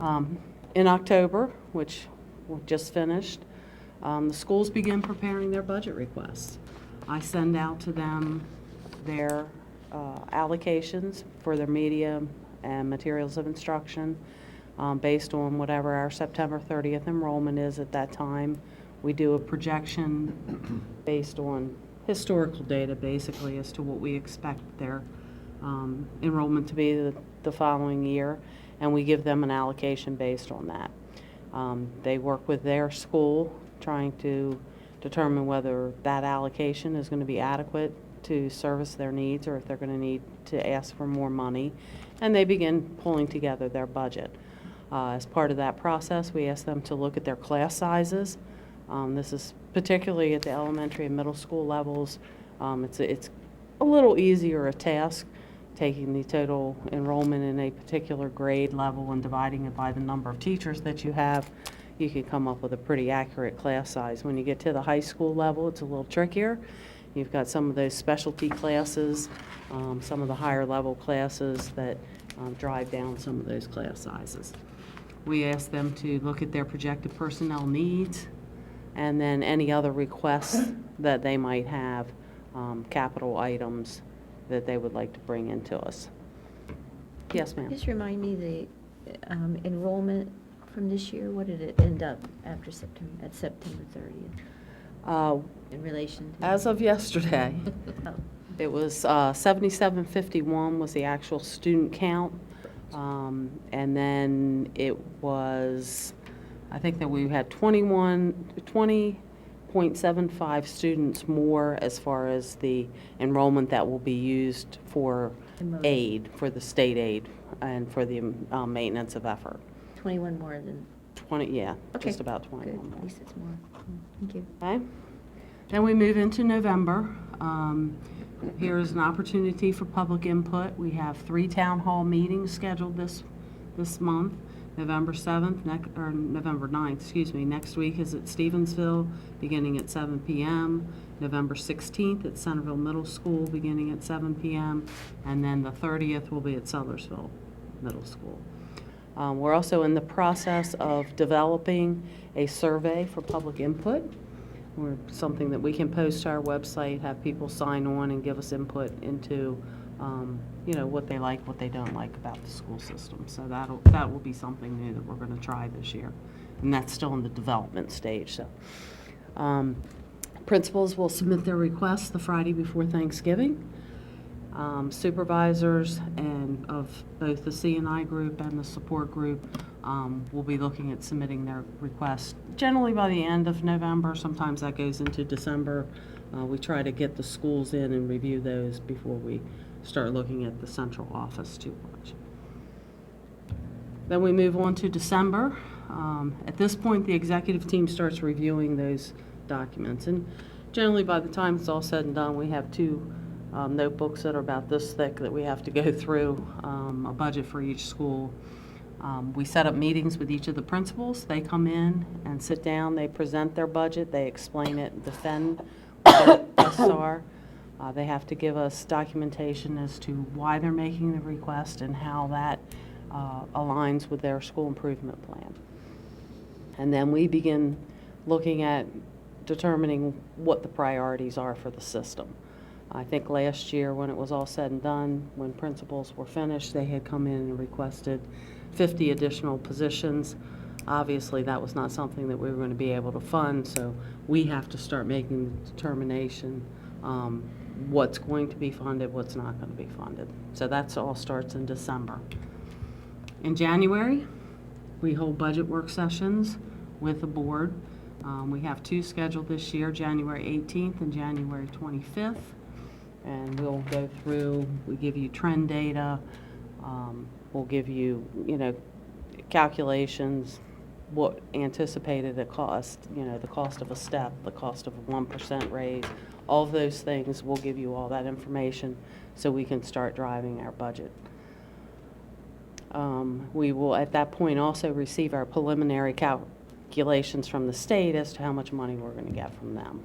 In October, which we just finished, the schools begin preparing their budget requests. I send out to them their allocations for their media and materials of instruction based on whatever our September 30th enrollment is at that time. We do a projection based on historical data, basically, as to what we expect their enrollment to be the following year, and we give them an allocation based on that. They work with their school, trying to determine whether that allocation is going to be adequate to service their needs or if they're going to need to ask for more money, and they begin pulling together their budget. As part of that process, we ask them to look at their class sizes. This is particularly at the elementary and middle school levels. It's a little easier a task taking the total enrollment in a particular grade level and dividing it by the number of teachers that you have. You can come up with a pretty accurate class size. When you get to the high school level, it's a little trickier. You've got some of those specialty classes, some of the higher level classes that drive down some of those class sizes. We ask them to look at their projected personnel needs and then any other requests that they might have, capital items that they would like to bring into us. Yes, ma'am. Just remind me the enrollment from this year, what did it end up after September 30th? In relation to? As of yesterday, Oh. it was 7751 was the actual student count. And then it was, I think that we had 20.75 students more as far as the enrollment that will be used for aid, for the state aid and for the maintenance of effort. 21 more than, 20, yeah, okay. just about 21 Good, more. at least it's more. Thank you. Okay. Then we move into November. Here is an opportunity for public input. We have 3 town hall meetings scheduled this month. November 7th, or November 9th, excuse me. Next week is at Stevensville, beginning at 7 p.m. November 16th at Centreville Middle School, beginning at 7 p.m. And then the 30th will be at Sudlersville Middle School. We're also in the process of developing a survey for public input, or something that we can post to our website, have people sign on and give us input into, what they like, what they don't like about the school system. So that will be something new that we're going to try this year. and that's still in the development stage, so. Principals will submit their requests the Friday before Thanksgiving. Supervisors and of both the C&I group and the support group will be looking at submitting their requests generally by the end of November. Sometimes that goes into December. We try to get the schools in and review those before we start looking at the central office too much. Then we move on to December. At this point, the executive team starts reviewing those documents. And generally, by the time it's all said and done, we have two notebooks that are about this thick that we have to go through, a budget for each school. We set up meetings with each of the principals. They come in and sit down. They present their budget. They explain it, defend what their requests are. They have to give us documentation as to why they're making the request and how that aligns with their school improvement plan. And then we begin looking at determining what the priorities are for the system. I think last year, when it was all said and done, when principals were finished, they had come in and requested 50 additional positions. Obviously, that was not something that we were going to be able to fund, so we have to start making the determination what's going to be funded, what's not going to be funded. So that's all starts in December. In January, we hold budget work sessions with the board. We have two scheduled this year, January 18th and January 25th. And we'll go through, we give you trend data, we'll give you, calculations, what anticipated the cost, the cost of a step, the cost of a 1% raise, all of those things. We'll give you all that information so we can start driving our budget. We will at that point also receive our preliminary calculations from the state as to how much money we're going to get from them.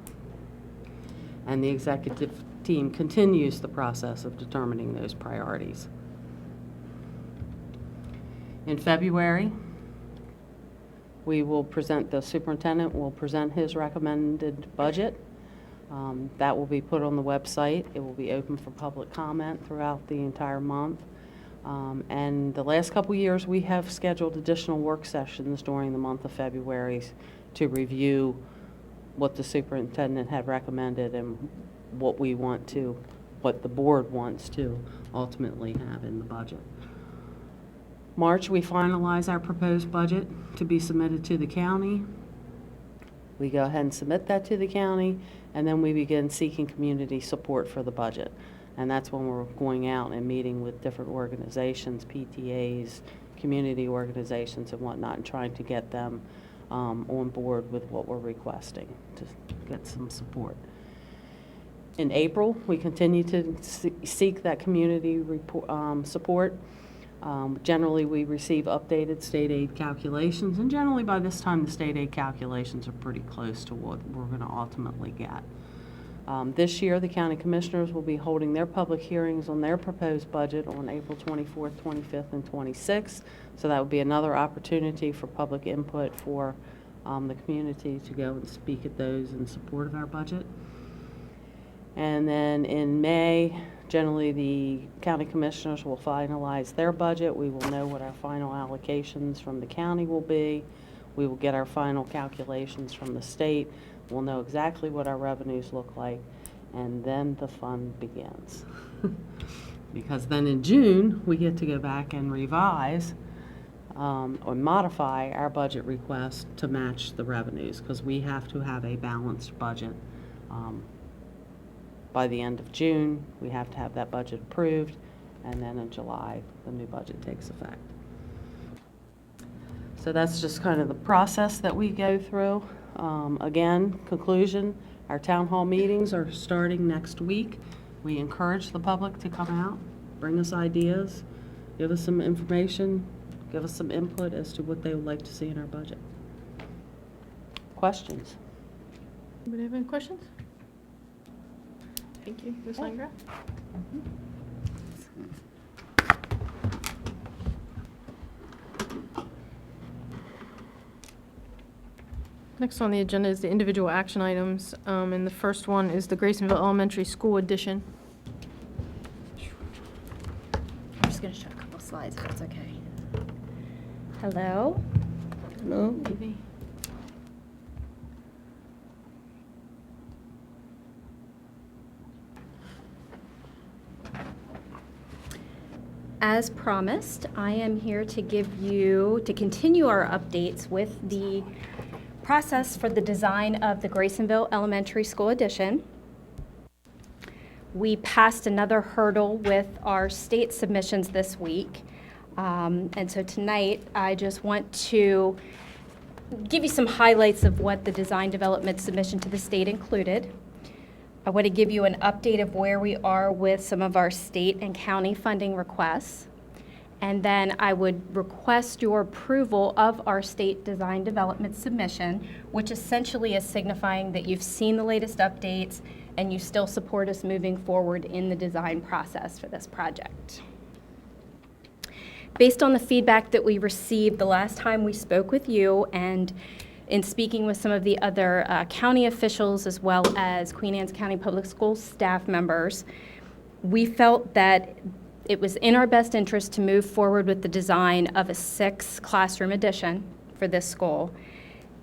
And the executive team continues the process of determining those priorities. In February, we will present, the superintendent will present his recommended budget. That will be put on the website. It will be open for public comment throughout the entire month. And the last couple years, we have scheduled additional work sessions during the month of February to review what the superintendent had recommended and what the board wants to ultimately have in the budget. March, we finalize our proposed budget to be submitted to the county. We go ahead and submit that to the county, and then we begin seeking community support for the budget. And that's when we're going out and meeting with different organizations, PTAs, community organizations and whatnot, and trying to get them on board with what we're requesting to get some support. In April, we continue to seek that community support. Generally, we receive updated state aid calculations, and generally by this time, the state aid calculations are pretty close to what we're going to ultimately get. This year, the county commissioners will be holding their public hearings on their proposed budget on April 24th, 25th, and 26th. So that would be another opportunity for public input for the community to go and speak at those in support of our budget. And then in May, generally the county commissioners will finalize their budget. We will know what our final allocations from the county will be. We will get our final calculations from the state. We'll know exactly what our revenues look like, and then the fun begins. Because then in June, we get to go back and revise or modify our budget request to match the revenues, because we have to have a balanced budget. By the end of June, we have to have that budget approved, and then in July, the new budget takes effect. So that's just kind of the process that we go through. Again, conclusion, our town hall meetings are starting next week. We encourage the public to come out, bring us ideas, give us some information, give us some input as to what they would like to see in our budget. Questions? Anybody have any questions? Thank you. Ms. Landgraf? Next on the agenda is the individual action items, and the first one is the Graysonville Elementary School addition. I'm just going to show a couple slides if that's okay. Hello? Hello? Maybe. as promised, I am here to to continue our updates with the process for the design of the Graysonville Elementary School addition. We passed another hurdle with our state submissions this week. And so tonight, I just want to give you some highlights of what the design development submission to the state included. I want to give you an update of where we are with some of our state and county funding requests. And then I would request your approval of our state design development submission, which essentially is signifying that you've seen the latest updates and you still support us moving forward in the design process for this project. Based on the feedback that we received the last time we spoke with you and in speaking with some of the other county officials as well as Queen Anne's County Public Schools staff members, we felt that it was in our best interest to move forward with the design of a 6-classroom addition for this school.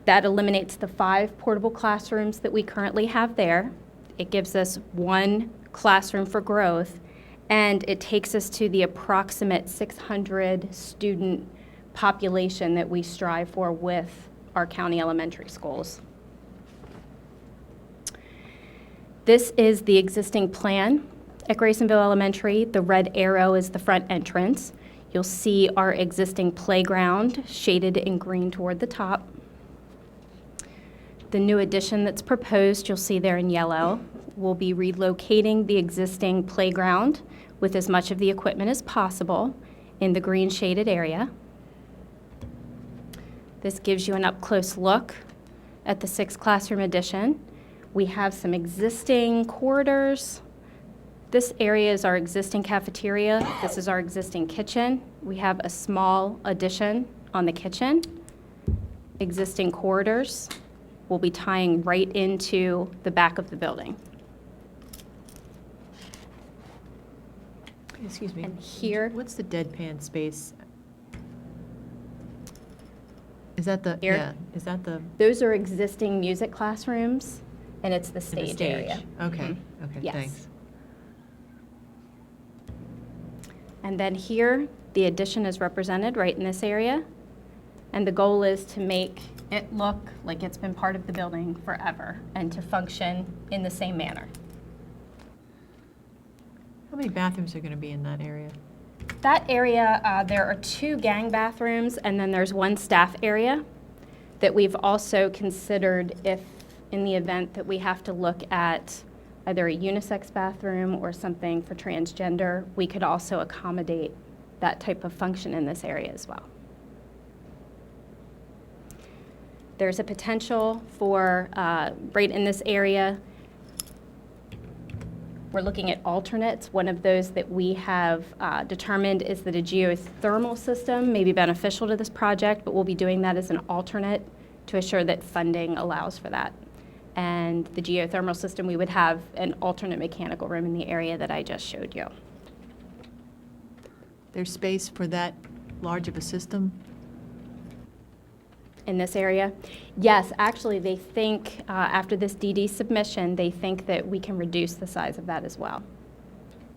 That eliminates the 5 portable classrooms that we currently have there. It gives us 1 classroom for growth, and it takes us to the approximate 600 student population that we strive for with our county elementary schools. This is the existing plan at Graysonville Elementary. The red arrow is the front entrance. You'll see our existing playground shaded in green toward the top. The new addition that's proposed, you'll see there in yellow. We'll be relocating the existing playground with as much of the equipment as possible in the green shaded area. This gives you an up-close look at the 6-classroom addition. We have some existing corridors. This area is our existing cafeteria. This is our existing kitchen. We have a small addition on the kitchen. Existing corridors will be tying right into the back of the building. Excuse me. And here, What's the deadpan space? Is that the, Here? yeah, is that the? those are existing music classrooms, and it's the in the stage area. Okay, Mhm. okay, Yes. thanks. And then here, the addition is represented right in this area. And the goal is to make it look like it's been part of the building forever and to function in the same manner. How many bathrooms are going to be in that area? That area, there are 2 gang bathrooms, and then there's 1 staff area that we've also considered if, in the event that we have to look at either a unisex bathroom or something for transgender, we could also accommodate that type of function in this area as well. There's a potential for, right in this area, we're looking at alternates. One of those that we have determined is that a geothermal system may be beneficial to this project, but we'll be doing that as an alternate to assure that funding allows for that. And the geothermal system, we would have an alternate mechanical room in the area that I just showed you. There's space for that large of a system? In this area? Yes, actually, they think, after this DD submission, they think that we can reduce the size of that as well.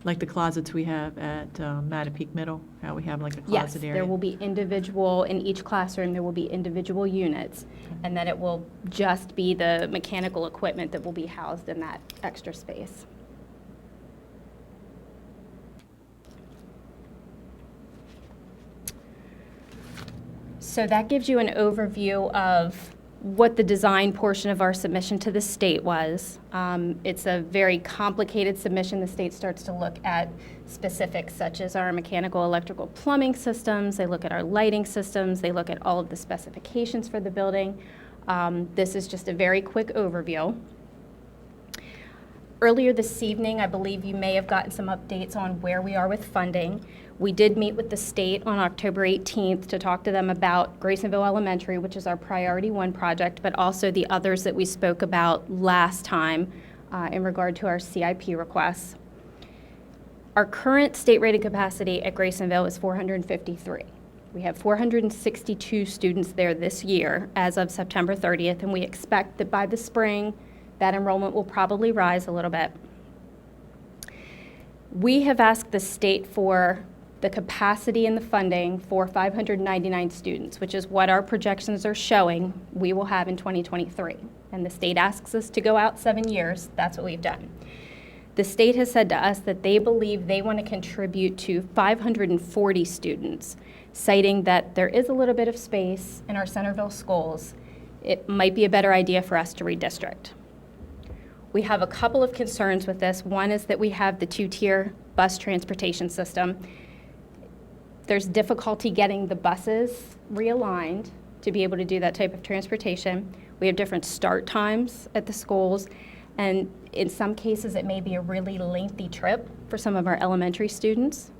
Like the closets we have at Mattapique Middle, how we have like a Yes, closet area? there will be individual, in each classroom, there will be individual units, and then it will just be the mechanical equipment that will be housed in that extra space. So that gives you an overview of what the design portion of our submission to the state was. It's a very complicated submission. The state starts to look at specifics such as our mechanical, electrical, plumbing systems. They look at our lighting systems. They look at all of the specifications for the building. This is just a very quick overview. Earlier this evening, I believe you may have gotten some updates on where we are with funding. We did meet with the state on October 18th to talk to them about Graysonville Elementary, which is our priority 1 project, but also the others that we spoke about last time in regard to our CIP requests. Our current state-rated capacity at Graysonville is 453. We have 462 students there this year as of September 30th, and we expect that by the spring, that enrollment will probably rise a little bit. We have asked the state for the capacity and the funding for 599 students, which is what our projections are showing we will have in 2023. And the state asks us to go out 7 years. That's what we've done. The state has said to us that they believe they want to contribute to 540 students, citing that there is a little bit of space in our Centreville schools. It might be a better idea for us to redistrict. We have a couple of concerns with this. One is that we have the two-tier bus transportation system. There's difficulty getting the buses realigned to be able to do that type of transportation. We have different start times at the schools, and in some cases it may be a really lengthy trip for some of our elementary students.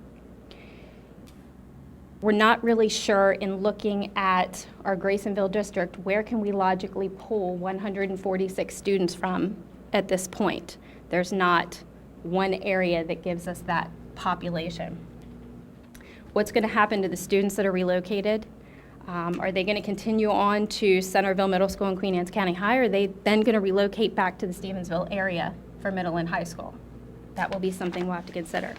We're not really sure, in looking at our Graysonville district, where can we logically pull 146 students from at this point. There's not one area that gives us that population. What's going to happen to the students that are relocated? Are they going to continue on to Centreville Middle School and Queen Anne's County High, or are they then going to relocate back to the Stevensville area for middle and high school? That will be something we'll have to consider.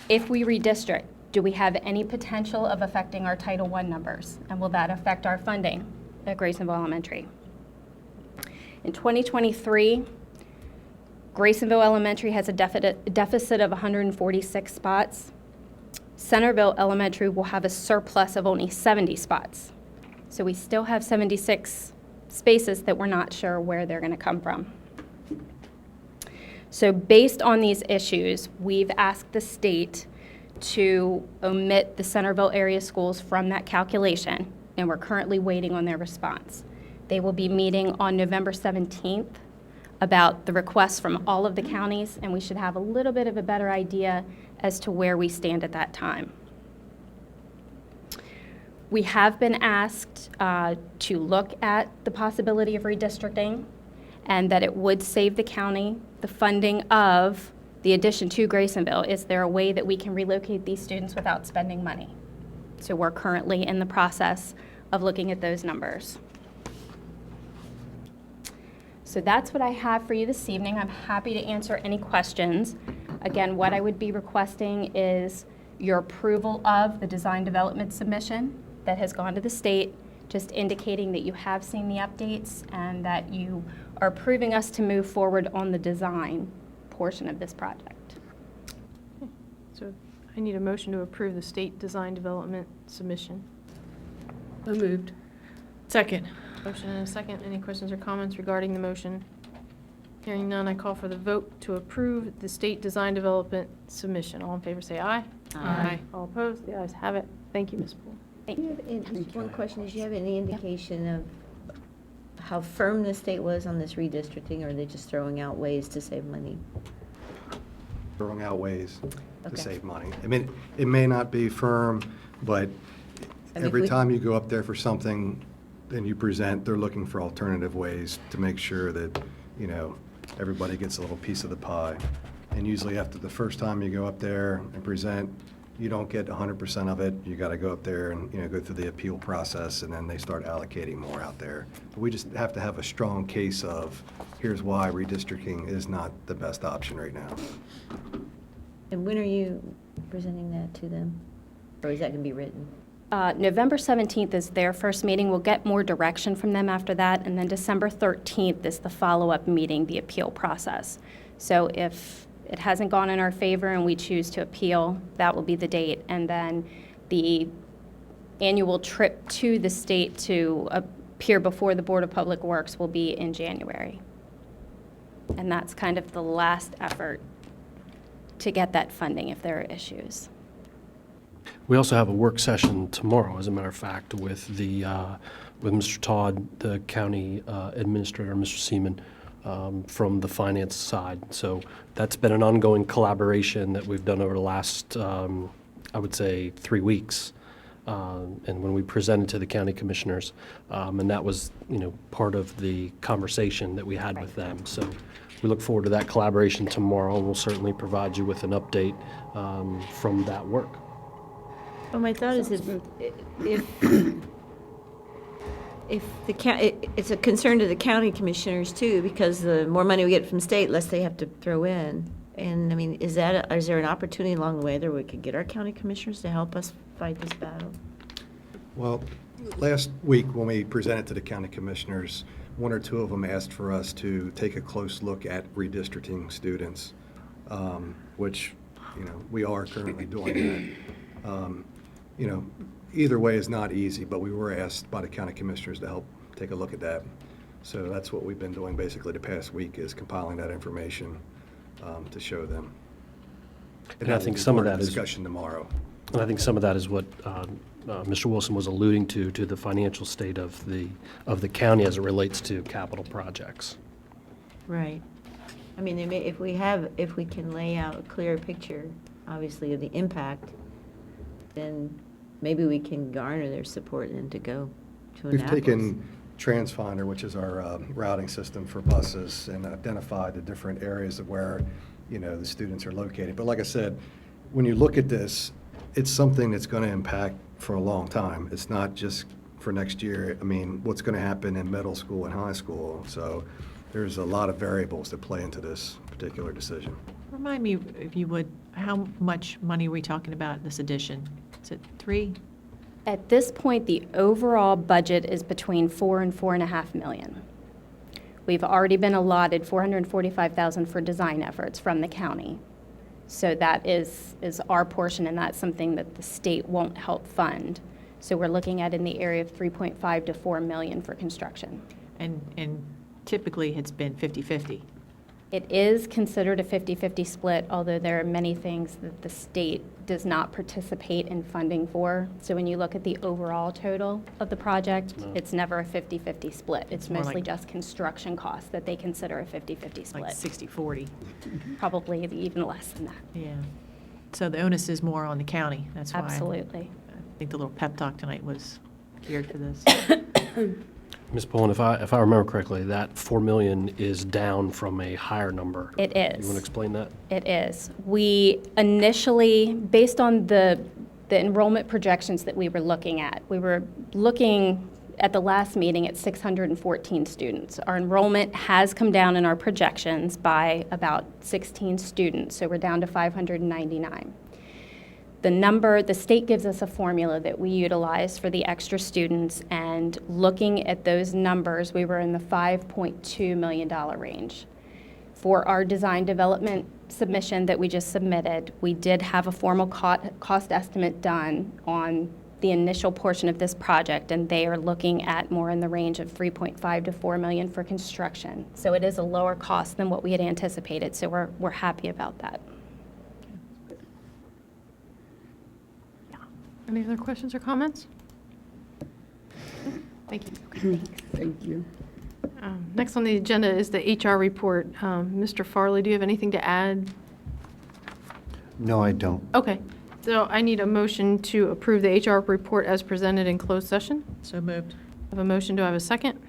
If we redistrict, do we have any potential of affecting our Title I numbers? And will that affect our funding at Graysonville Elementary? In 2023, Graysonville Elementary has a deficit of 146 spots. Centreville Elementary will have a surplus of only 70 spots. So we still have 76 spaces that we're not sure where they're going to come from. So based on these issues, we've asked the state to omit the Centreville area schools from that calculation, and we're currently waiting on their response. They will be meeting on November 17th about the requests from all of the counties, and we should have a little bit of a better idea as to where we stand at that time. We have been asked to look at the possibility of redistricting, and that it would save the county the funding of the addition to Graysonville. Is there a way that we can relocate these students without spending money? So we're currently in the process of looking at those numbers. So that's what I have for you this evening. I'm happy to answer any questions. Again, what I would be requesting is your approval of the design development submission that has gone to the state, just indicating that you have seen the updates and that you are approving us to move forward on the design portion of this project. So I need a motion to approve the state design development submission. So moved. Second. Motion and a second. Any questions or comments regarding the motion? Hearing none, I call for the vote to approve the state design development submission. All in favor say aye. Aye. All opposed? The ayes have it. Thank you, Ms. Poole. One question, is, do you have any indication of how firm the state was on this redistricting, or are they just throwing out ways to save money? Throwing out ways to Okay. save money. I mean, it may not be firm, but I mean, every if we- time you go up there for something and you present, they're looking for alternative ways to make sure that, you know, everybody gets a little piece of the pie. And usually after the first time you go up there and present, you don't get 100% of it. You got to go up there and, you know, go through the appeal process, and then they start allocating more out there. But we just have to have a strong case of, here's why redistricting is not the best option right now. And when are you presenting that to them? Or is that going to be written? November 17th is their first meeting. We'll get more direction from them after that. And then December 13th is the follow-up meeting, the appeal process. So if it hasn't gone in our favor and we choose to appeal, that will be the date. And then the annual trip to the state to appear before the Board of Public Works will be in January. And that's kind of the last effort to get that funding if there are issues. We also have a work session tomorrow, as a matter of fact, with the with Mr. Todd, the county administrator, Mr. Seaman, from the finance side. So that's been an ongoing collaboration that we've done over the last, I would say, 3 weeks. And when we presented to the county commissioners, and that was, you know, part of the conversation that we had with them. So we look forward to that collaboration tomorrow, and we'll certainly provide you with an update from that work. Well, my thought is if the it's a concern to the county commissioners too, because the more money we get from state, less they have to throw in. And I mean, is there an opportunity along the way that we could get our county commissioners to help us fight this battle? Well, last week when we presented to the county commissioners, one or two of them asked for us to take a close look at redistricting students, which, we are currently doing that. Either way is not easy, but we were asked by the county commissioners to help take a look at that. So that's what we've been doing basically the past week, is compiling that information to show them. And I think some of that is discussion tomorrow. And I think some of that is what Mr. Wilson was alluding to the financial state of the county as it relates to capital projects. Right. I mean, if we can lay out a clear picture, obviously, of the impact, then maybe we can garner their support and to go to We've Annapolis. taken TransFinder, which is our routing system for buses, and identified the different areas of where, the students are located. But like I said, when you look at this, it's something that's going to impact for a long time. It's not just for next year. I mean, what's going to happen in middle school and high school? So there's a lot of variables that play into this particular decision. Remind me, if you would, how much money are we talking about in this addition? Is it 3? At this point, the overall budget is between 4 and 4.5 million. We've already been allotted $445,000 for design efforts from the county. So that is our portion, and that's something that the state won't help fund. So we're looking at in the area of 3.5 to 4 million for construction. And typically, it's been 50/50. It is considered a 50-50 split, although there are many things that the state does not participate in funding for. So when you look at the overall total of the project, it's never a 50-50 split. It's more mostly like- just construction costs that they consider a 50-50 split. Like 60/40. Probably even less than that. Yeah. So the onus is more on the county. That's why. Absolutely. I think the little pep talk tonight was geared for this. Ms. Pullen, if I remember correctly, that 4 million is down from a higher number. It is. You want to explain that? It is. We initially, based on the enrollment projections that we were looking at at the last meeting at 614 students. Our enrollment has come down in our projections by about 16 students, so we're down to 599. The state gives us a formula that we utilize for the extra students, and looking at those numbers, we were in the $5.2 million range. For our design development submission that we just submitted, we did have a formal cost estimate done on the initial portion of this project, and they are looking at more in the range of 3.5 to 4 million for construction. So it is a lower cost than what we had anticipated, so we're happy about that. Any other questions or comments? Thank you. Thank you. Next on the agenda is the HR report. Mr. Farley, do you have anything to add? No, I don't. Okay, so I need a motion to approve the HR report as presented in closed session. So moved. I have a motion, do I have a second?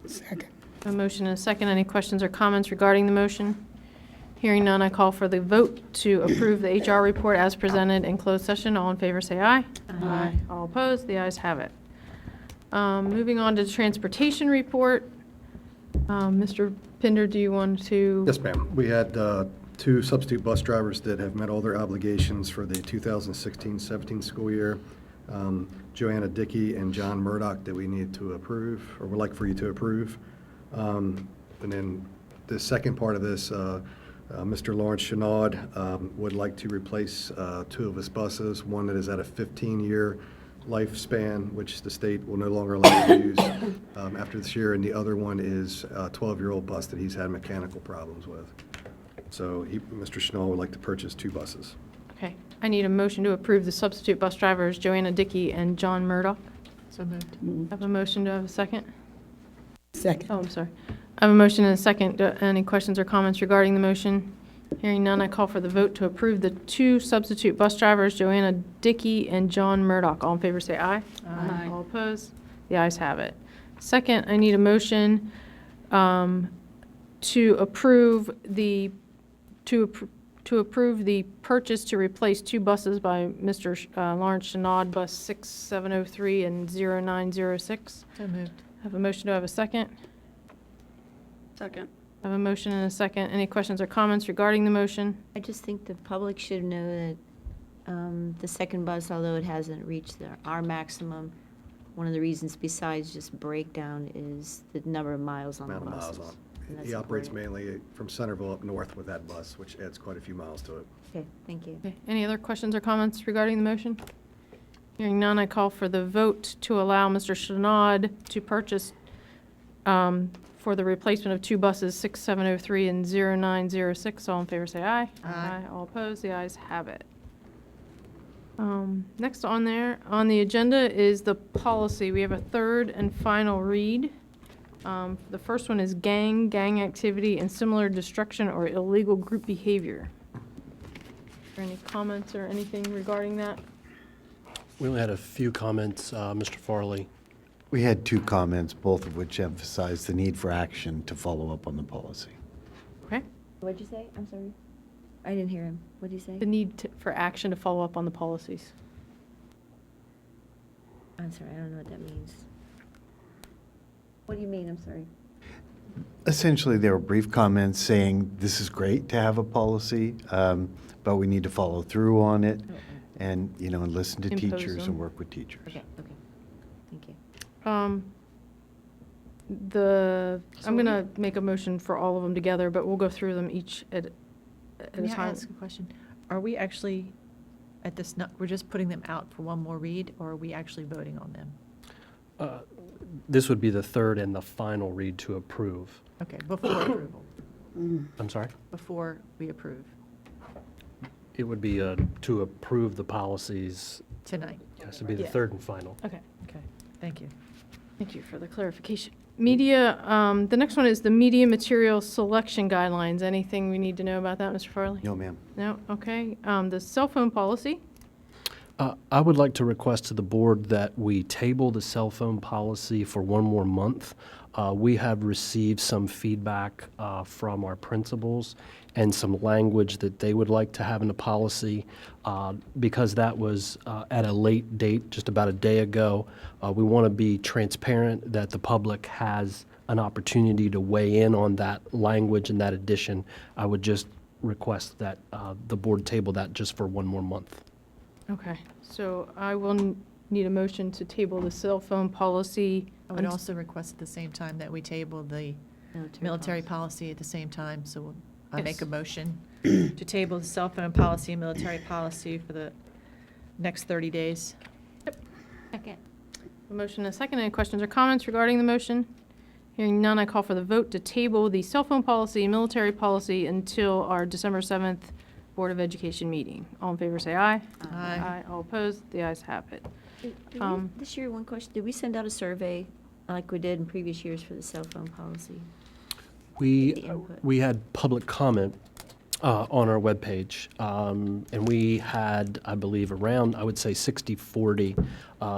Second. A motion and a second. Any questions or comments regarding the motion? Hearing none, I call for the vote to approve the HR report as presented in closed session. All in favor, say aye. Aye. All opposed, the ayes have it. Moving on to the transportation report. Mr. Pinder, do you want to? Yes, ma'am. We had 2 substitute bus drivers that have met all their obligations for the 2016-17 school year. Joanna Dickey and John Murdoch that we need to approve, or would like for you to approve. And then the second part of this, Mr. Lawrence Chenaud would like to replace 2 of his buses, one that is at a 15-year lifespan, which the state will no longer allow to use after this year, and the other one is a 12-year-old bus that he's had mechanical problems with. So Mr. Chenaud would like to purchase 2 buses. Okay, I need a motion to approve the substitute bus drivers, Joanna Dickey and John Murdoch. So moved. I have a motion, do I have a second? Second. Oh, I'm sorry. I have a motion and a second. Any questions or comments regarding the motion? Hearing none, I call for the vote to approve the 2 substitute bus drivers, Joanna Dickey and John Murdoch. All in favor, say aye. Aye. All opposed? The ayes have it. Second, I need a motion to approve the purchase to replace 2 buses by Mr. Lawrence Chenaud, bus 6703 and 0906. So moved. I have a motion, do I have a second? Second. I have a motion and a second. Any questions or comments regarding the motion? I just think the public should know that the second bus, although it hasn't reached our maximum, one of the reasons besides just breakdown is the number of miles on the Amount of buses. miles on. And that's He operates important. mainly from Centreville up north with that bus, which adds quite a few miles to it. Okay, thank you. Okay, any other questions or comments regarding the motion? Hearing none, I call for the vote to allow Mr. Chenard to purchase for the replacement of two buses, 6703 and 0906. All in favor, say aye. Aye. All opposed, the ayes have it. Next on the agenda is the policy. We have a third and final read. The first one is gang activity, and similar destruction or illegal group behavior. Are there any comments or anything regarding that? We only had a few comments, Mr. Farley. We had 2 comments, both of which emphasized the need for action to follow up on the policy. Okay. What'd you say? I'm sorry. I didn't hear him. What'd you say? The need for action to follow up on the policies. I'm sorry, I don't know what that means. What do you mean? I'm sorry. Essentially, there were brief comments saying this is great to have a policy, but we need to follow through on it and, and listen to Impose teachers them. and work with teachers. Okay, thank you. I'm going to make a motion for all of them together, but we'll go through them each at a May I time. ask a question? Are we actually, at this, we're just putting them out for one more read, or are we actually voting on them? This would be the third and the final read to approve. Okay, before approval, I'm sorry? before we approve It would be to approve the policies. tonight. Yes, it'd be the Yeah. third and final. Okay. Okay, thank you. Thank you for the clarification. Media, the next one is the media material selection guidelines. Anything we need to know about that, Mr. Farley? No, ma'am. No? Okay. The cell phone policy. I would like to request to the board that we table the cell phone policy for one more month. We have received some feedback from our principals and some language that they would like to have in the policy. Because that was at a late date, just about a day ago, we want to be transparent that the public has an opportunity to weigh in on that language and that addition. I would just request that the board table that just for one more month. Okay. So I will need a motion to table the cell phone policy. I would also request at the same time that we table the military policy at the same time, so I make a motion to table the cell phone policy and military policy for the next 30 days. Second. A motion and a second. Any questions or comments regarding the motion? Hearing none, I call for the vote to table the cell phone policy and military policy until our December 7th Board of Education meeting. All in favor, say aye. Aye. All opposed, the ayes have it. This year, one question, did we send out a survey like we did in previous years for the cell phone policy? The input. We had public comment on our webpage, and we had, I believe, around, I would say 60-40,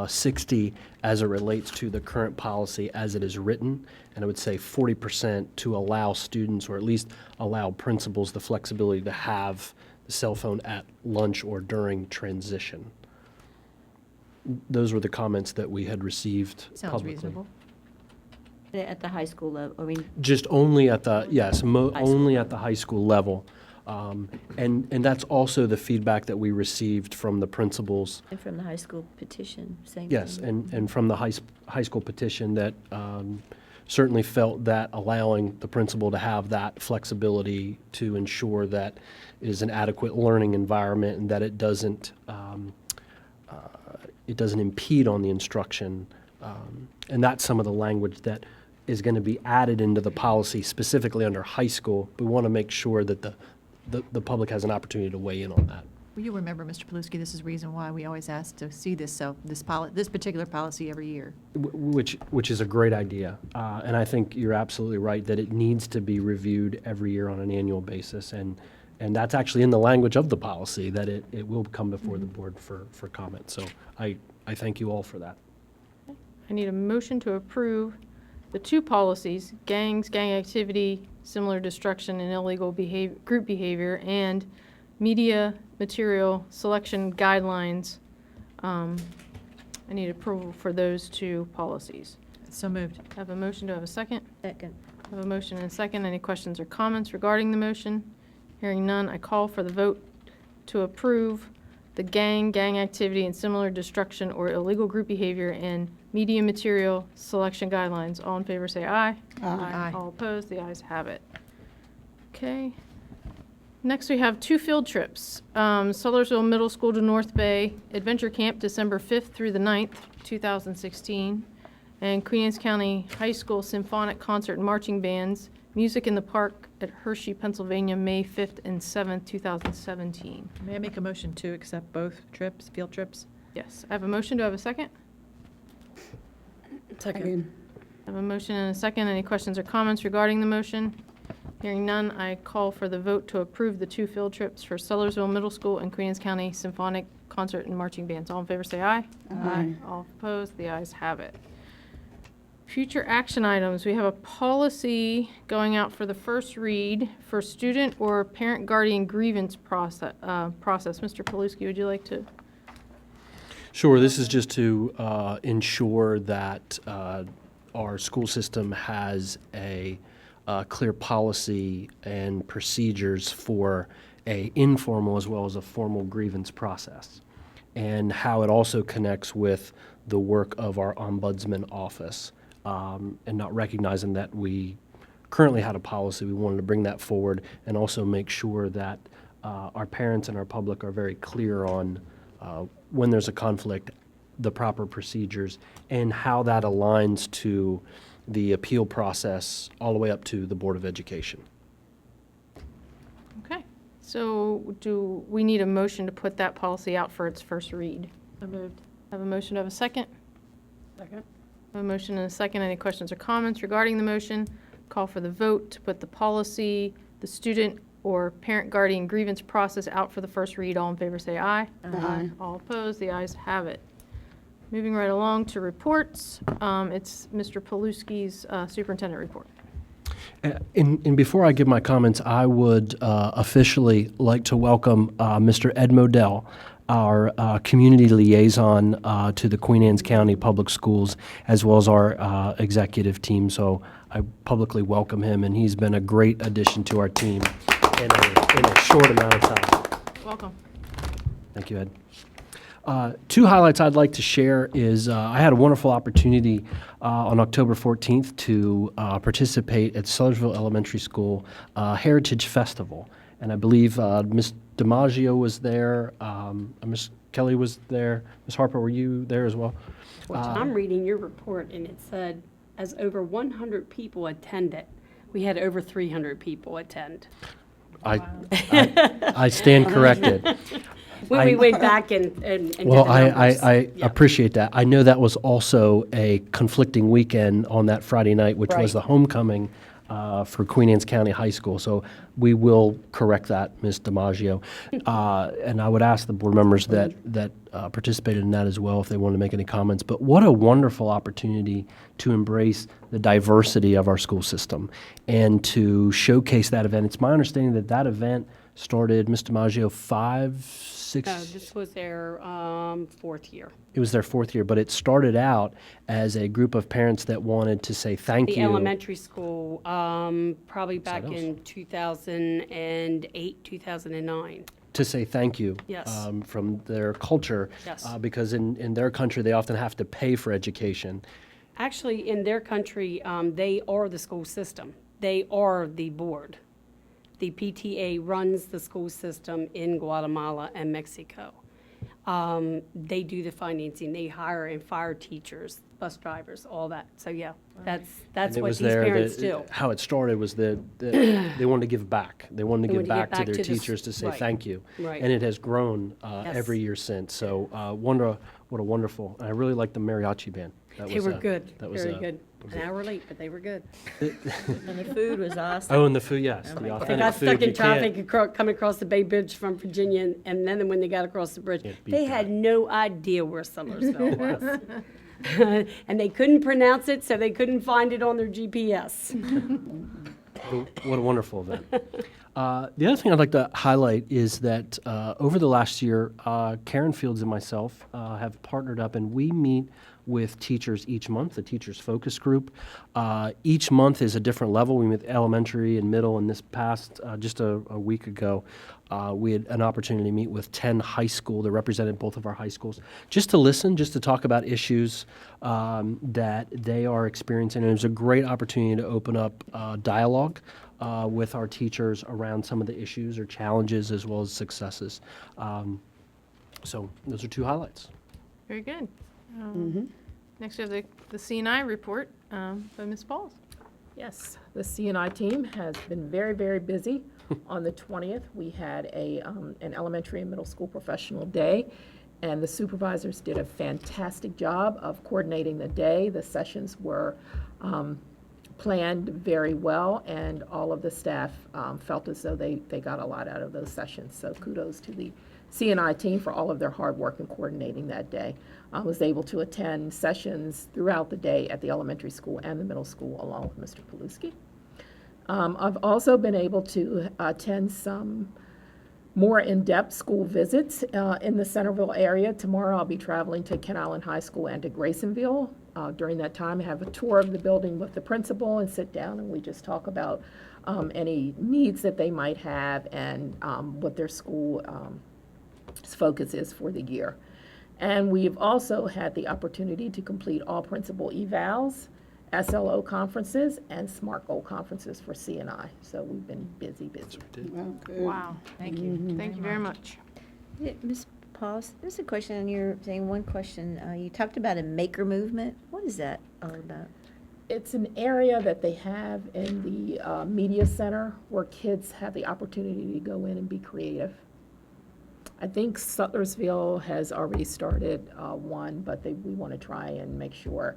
60 as it relates to the current policy as it is written, and I would say 40% to allow students, or at least allow principals, the flexibility to have the cell phone at lunch or during transition. Those were the comments that we had received Sounds publicly. reasonable. At the high school level, I mean, Just only at the, yes, High school. only at the high school level. And that's also the feedback that we received from the principals. and from the high school petition, same thing. Yes, and from the high school petition that certainly felt that allowing the principal to have that flexibility to ensure that it is an adequate learning environment and that it doesn't impede on the instruction. And that's some of the language that is going to be added into the policy specifically under high school. We want to make sure that the public has an opportunity to weigh in on that. Well, you remember, Mr. Paluski, this is the reason why we always ask to see this particular policy every year. Which is a great idea. And I think you're absolutely right that it needs to be reviewed every year on an annual basis. And that's actually in the language of the policy, that it will come before the board for comment. So I thank you all for that. I need a motion to approve the two policies, gang activity, similar destruction, and illegal group behavior, and media material selection guidelines. I need approval for those two policies. So moved. I have a motion. Do I have a second? Second. I have a motion and a second. Any questions or comments regarding the motion? Hearing none, I call for the vote to approve the gang activity, and similar destruction or illegal group behavior and media material selection guidelines. All in favor say aye. Aye. All opposed, the ayes have it. Okay. Next, we have 2 field trips. Sudlersville Middle School to North Bay Adventure Camp, December 5th through the 9th, 2016. And Queen Anne's County High School Symphonic Concert and Marching Bands, Music in the Park at Hershey, Pennsylvania, May 5th and 7th, 2017. May I make a motion to accept both trips, field trips? Yes, I have a motion. Do I have a second? Second. I have a motion and a second. Any questions or comments regarding the motion? Hearing none, I call for the vote to approve the 2 field trips for Sudlersville Middle School and Queen Anne's County Symphonic Concert and Marching Bands. All in favor say aye. Aye. All opposed, the ayes have it. Future action items, we have a policy going out for the first read for student or parent guardian grievance process. Mr. Paluski, would you like to? Sure, this is just to ensure that our school system has a clear policy and procedures for a informal as well as a formal grievance process, and how it also connects with the work of our ombudsman office. And not recognizing that we currently had a policy, we wanted to bring that forward and also make sure that our parents and our public are very clear on when there's a conflict, the proper procedures, and how that aligns to the appeal process all the way up to the Board of Education. Okay, so do we need a motion to put that policy out for its first read? So moved. Have a motion to have a second? Second. A motion and a second. Any questions or comments regarding the motion? Call for the vote to put the policy, the student or parent guardian grievance process out for the first read. All in favor say aye. Aye. All opposed, the ayes have it. Moving right along to reports, it's Mr. Paluski's superintendent report. And before I give my comments, I would officially like to welcome Mr. Ed Modell, our community liaison to the Queen Anne's County Public Schools, as well as our executive team. So I publicly welcome him, and he's been a great addition to our team in a short amount of time. Welcome. Thank you, Ed. 2 highlights I'd like to share is I had a wonderful opportunity on October 14th to participate at Sudlersville Elementary School Heritage Festival. And I believe Ms. DiMaggio was there, Ms. Kelly was there. Ms. Harper, were you there as well? I'm reading your report, and it said, as over 100 people attended, we had over 300 people attend. I stand corrected. When we went back and Well, did the numbers. I appreciate that. I know that was also a conflicting weekend on that Friday night, which was Right. the homecoming for Queen Anne's County High School. So we will correct that, Ms. DiMaggio. And I would ask the board members that participated in that as well if they wanted to make any comments. But what a wonderful opportunity to embrace the diversity of our school system and to showcase that event. It's my understanding that that event started, Ms. DiMaggio, 5, 6? No, this was their 4th year. It was their 4th year, but it started out as a group of parents that wanted to say thank The you. elementary school, probably back else? in 2008, 2009. To say thank you Yes. from their culture. Yes. Because in their country, they often have to pay for education. Actually, in their country, they are the school system. They are the board. The PTA runs the school system in Guatemala and Mexico. They do the financing. They hire and fire teachers, bus drivers, all that. So yeah, that's And it what was these there parents that- do. How it started was that they wanted to give back. They wanted to give back to their the s- teachers to say right. thank you. Right. And it has grown Yes. every year since. So what a wonderful, and I really like the mariachi band. They were good, That was very good. An hour late, but they were good. And the food was awesome. Oh, and the food, yes, the They authentic got food. stuck in You can't- traffic coming across the Bay Bridge from Virginia, and then when they got across the bridge, Can't beat they that. had no idea where Sudlersville was. And they couldn't pronounce it, so they couldn't find it on their GPS. What a wonderful event. The other thing I'd like to highlight is that over the last year, Karen Fields and myself have partnered up, and we meet with teachers each month, the Teachers Focus Group. Each month is a different level. We meet elementary and middle, and this past, just a week ago, we had an opportunity to meet with 10 high school that represented both of our high schools, just to listen, just to talk about issues that they are experiencing. And it was a great opportunity to open up dialogue with our teachers around some of the issues or challenges as well as successes. So those are two highlights. Very good. Next, we have the C&I report by Ms. Pauls. Yes, the C&I team has been very, very busy. On the 20th, we had an elementary and middle school professional day, and the supervisors did a fantastic job of coordinating the day. The sessions were planned very well, and all of the staff felt as though they got a lot out of those sessions. So kudos to the C&I team for all of their hard work in coordinating that day. I was able to attend sessions throughout the day at the elementary school and the middle school along with Mr. Paluski. I've also been able to attend some more in-depth school visits in the Centreville area. Tomorrow I'll be traveling to Kent Island High School and to Graysonville. During that time, I have a tour of the building with the principal and sit down and we just talk about any needs that they might have and what their school focus is for the year. And we've also had the opportunity to complete all principal evals, SLO conferences, and SMART goal conferences for C&I. So we've been busy. Well, good. Wow. Thank you. Thank you very much. Ms. Pauls, there's a question, and you're saying one question. You talked about a maker movement. What is that all about? It's an area that they have in the media center where kids have the opportunity to go in and be creative. I think Sudlersville has already started one, but we want to try and make sure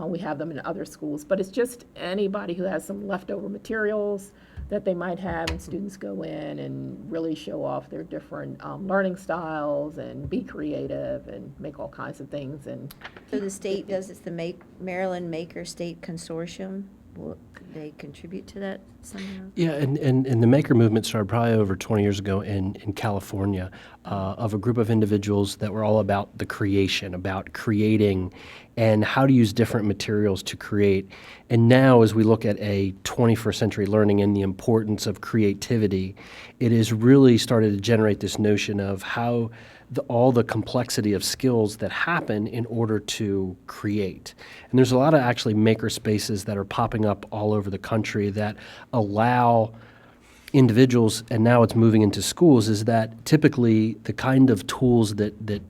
we have them in other schools. But it's just anybody who has some leftover materials that they might have, and students go in and really show off their different learning styles and be creative and make all kinds of things. And So the state does, it's the Maryland Maker State Consortium. Will they contribute to that somehow? Yeah, and the maker movement started probably over 20 years ago in California of a group of individuals that were all about the creation, about creating and how to use different materials to create. And now as we look at a 21st century learning and the importance of creativity, it has really started to generate this notion of how all the complexity of skills that happen in order to create. And there's a lot of actually maker spaces that are popping up all over the country that allow individuals, and now it's moving into schools, is that typically the kind of tools that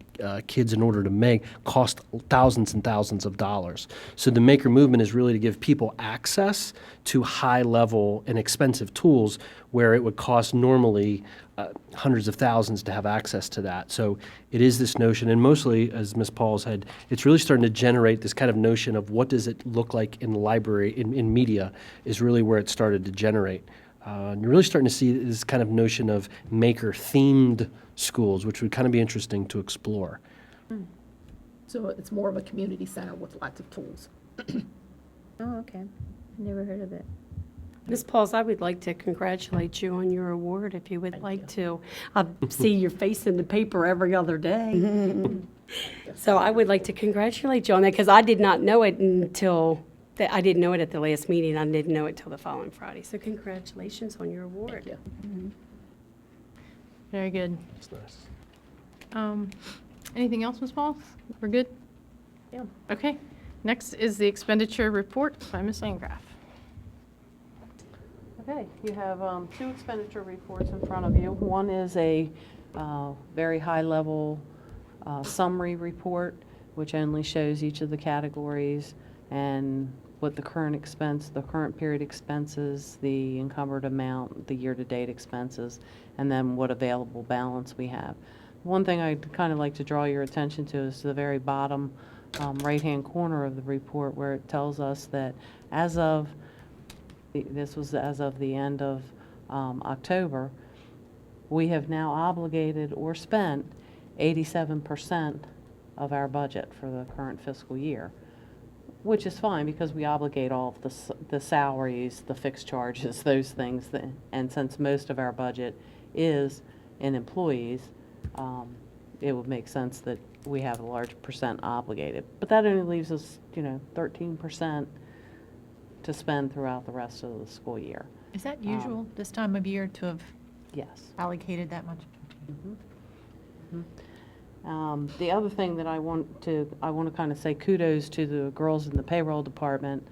kids in order to make cost thousands and thousands of dollars. So the maker movement is really to give people access to high level and expensive tools where it would cost normally hundreds of thousands to have access to that. So it is this notion, and mostly, as Ms. Paul said, it's really starting to generate this kind of notion of what does it look like in the library, in media, is really where it started to generate. And you're really starting to see this kind of notion of maker-themed schools, which would kind of be interesting to explore. so it's more of a community center with lots of tools. Oh, okay. I never heard of it. Ms. Pauls, I would like to congratulate you on your award, if you would like to. I see your face in the paper every other day. So I would like to congratulate you on that, because I did not know it I didn't know it at the last meeting. I didn't know it till the following Friday. So congratulations on your award. Thank you. Very good. That's nice. Anything else, Ms. Pauls? We're good? Yeah. Okay. Next is the expenditure report by Ms. Landgraf. Okay, you have two expenditure reports in front of you. One is a very high-level summary report, which only shows each of the categories and what the current period expenses, the encumbered amount, the year-to-date expenses, and then what available balance we have. One thing I'd kind of like to draw your attention to is the very bottom right-hand corner of the report, where it tells us that this was as of the end of October, we have now obligated or spent 87% of our budget for the current fiscal year. which is fine because we obligate all of the salaries, the fixed charges, those things. And since most of our budget is in employees, it would make sense that we have a large percent obligated. But that only leaves us, 13% to spend throughout the rest of the school year. Is that usual this time of year to have Yes. allocated that much? The other thing that I want to kind of say kudos to the girls in the payroll department.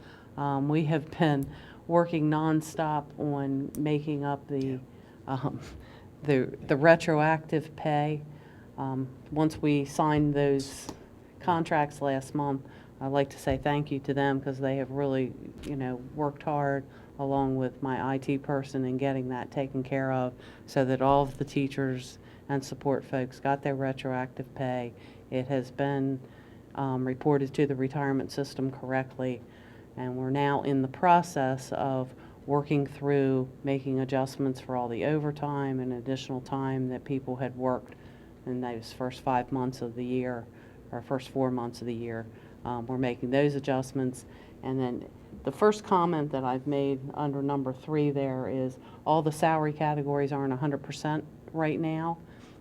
We have been working nonstop on making up the retroactive pay. Once we signed those contracts last month, I'd like to say thank you to them because they have really, worked hard along with my IT person in getting that taken care of so that all of the teachers and support folks got their retroactive pay. It has been reported to the retirement system correctly, and we're now in the process of working through making adjustments for all the overtime and additional time that people had worked in those first 5 months of the year, or first 4 months of the year. We're making those adjustments. And then the first comment that I've made under number 3 there is all the salary categories aren't 100% right now.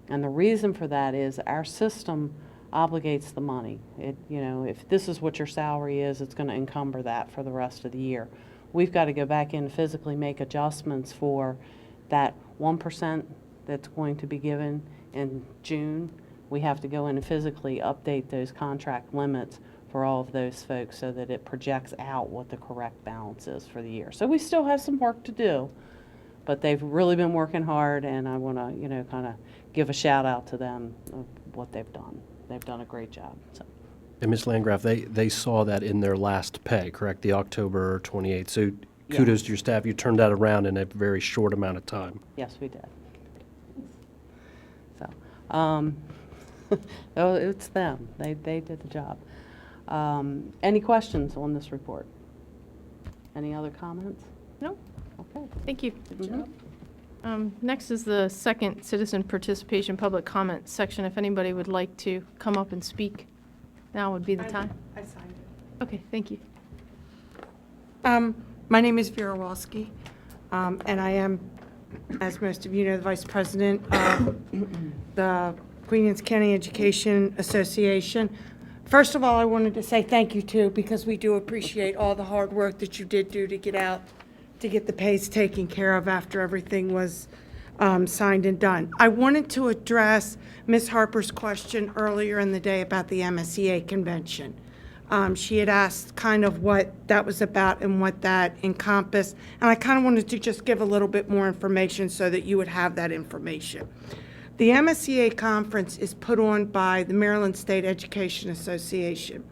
And the reason for that is our system obligates the money. If this is what your salary is, it's going to encumber that for the rest of the year. We've got to go back in and physically make adjustments for that 1% that's going to be given in June. We have to go in and physically update those contract limits for all of those folks so that it projects out what the correct balance is for the year. So we still have some work to do, but they've really been working hard, and I want to, kind of give a shout out to them of what they've done. They've done a great job. So. And Ms. Landgraf, they saw that in their last pay, correct? The October 28th. So kudos to your staff. You turned that around in a very short amount of time. Yes, we did. So, oh, it's them. They did the job. Any questions on this report? Any other comments? No? Okay. Thank you. Good job. Next is the second citizen participation public comment section. If anybody would like to come up and speak, now would be the time. I signed it. Okay, thank you. My name is Vera Walski, and I am, as most of you know, the Vice President of the Queen Anne's County Education Association. First of all, I wanted to say thank you, too, because we do appreciate all the hard work that you did do to get out, to get the pays taken care of after everything was signed and done. I wanted to address Ms. Harper's question earlier in the day about the MSEA convention. She had asked kind of what that was about and what that encompassed, and I kind of wanted to just give a little bit more information so that you would have that information. The MSEA conference is put on by the Maryland State Education Association,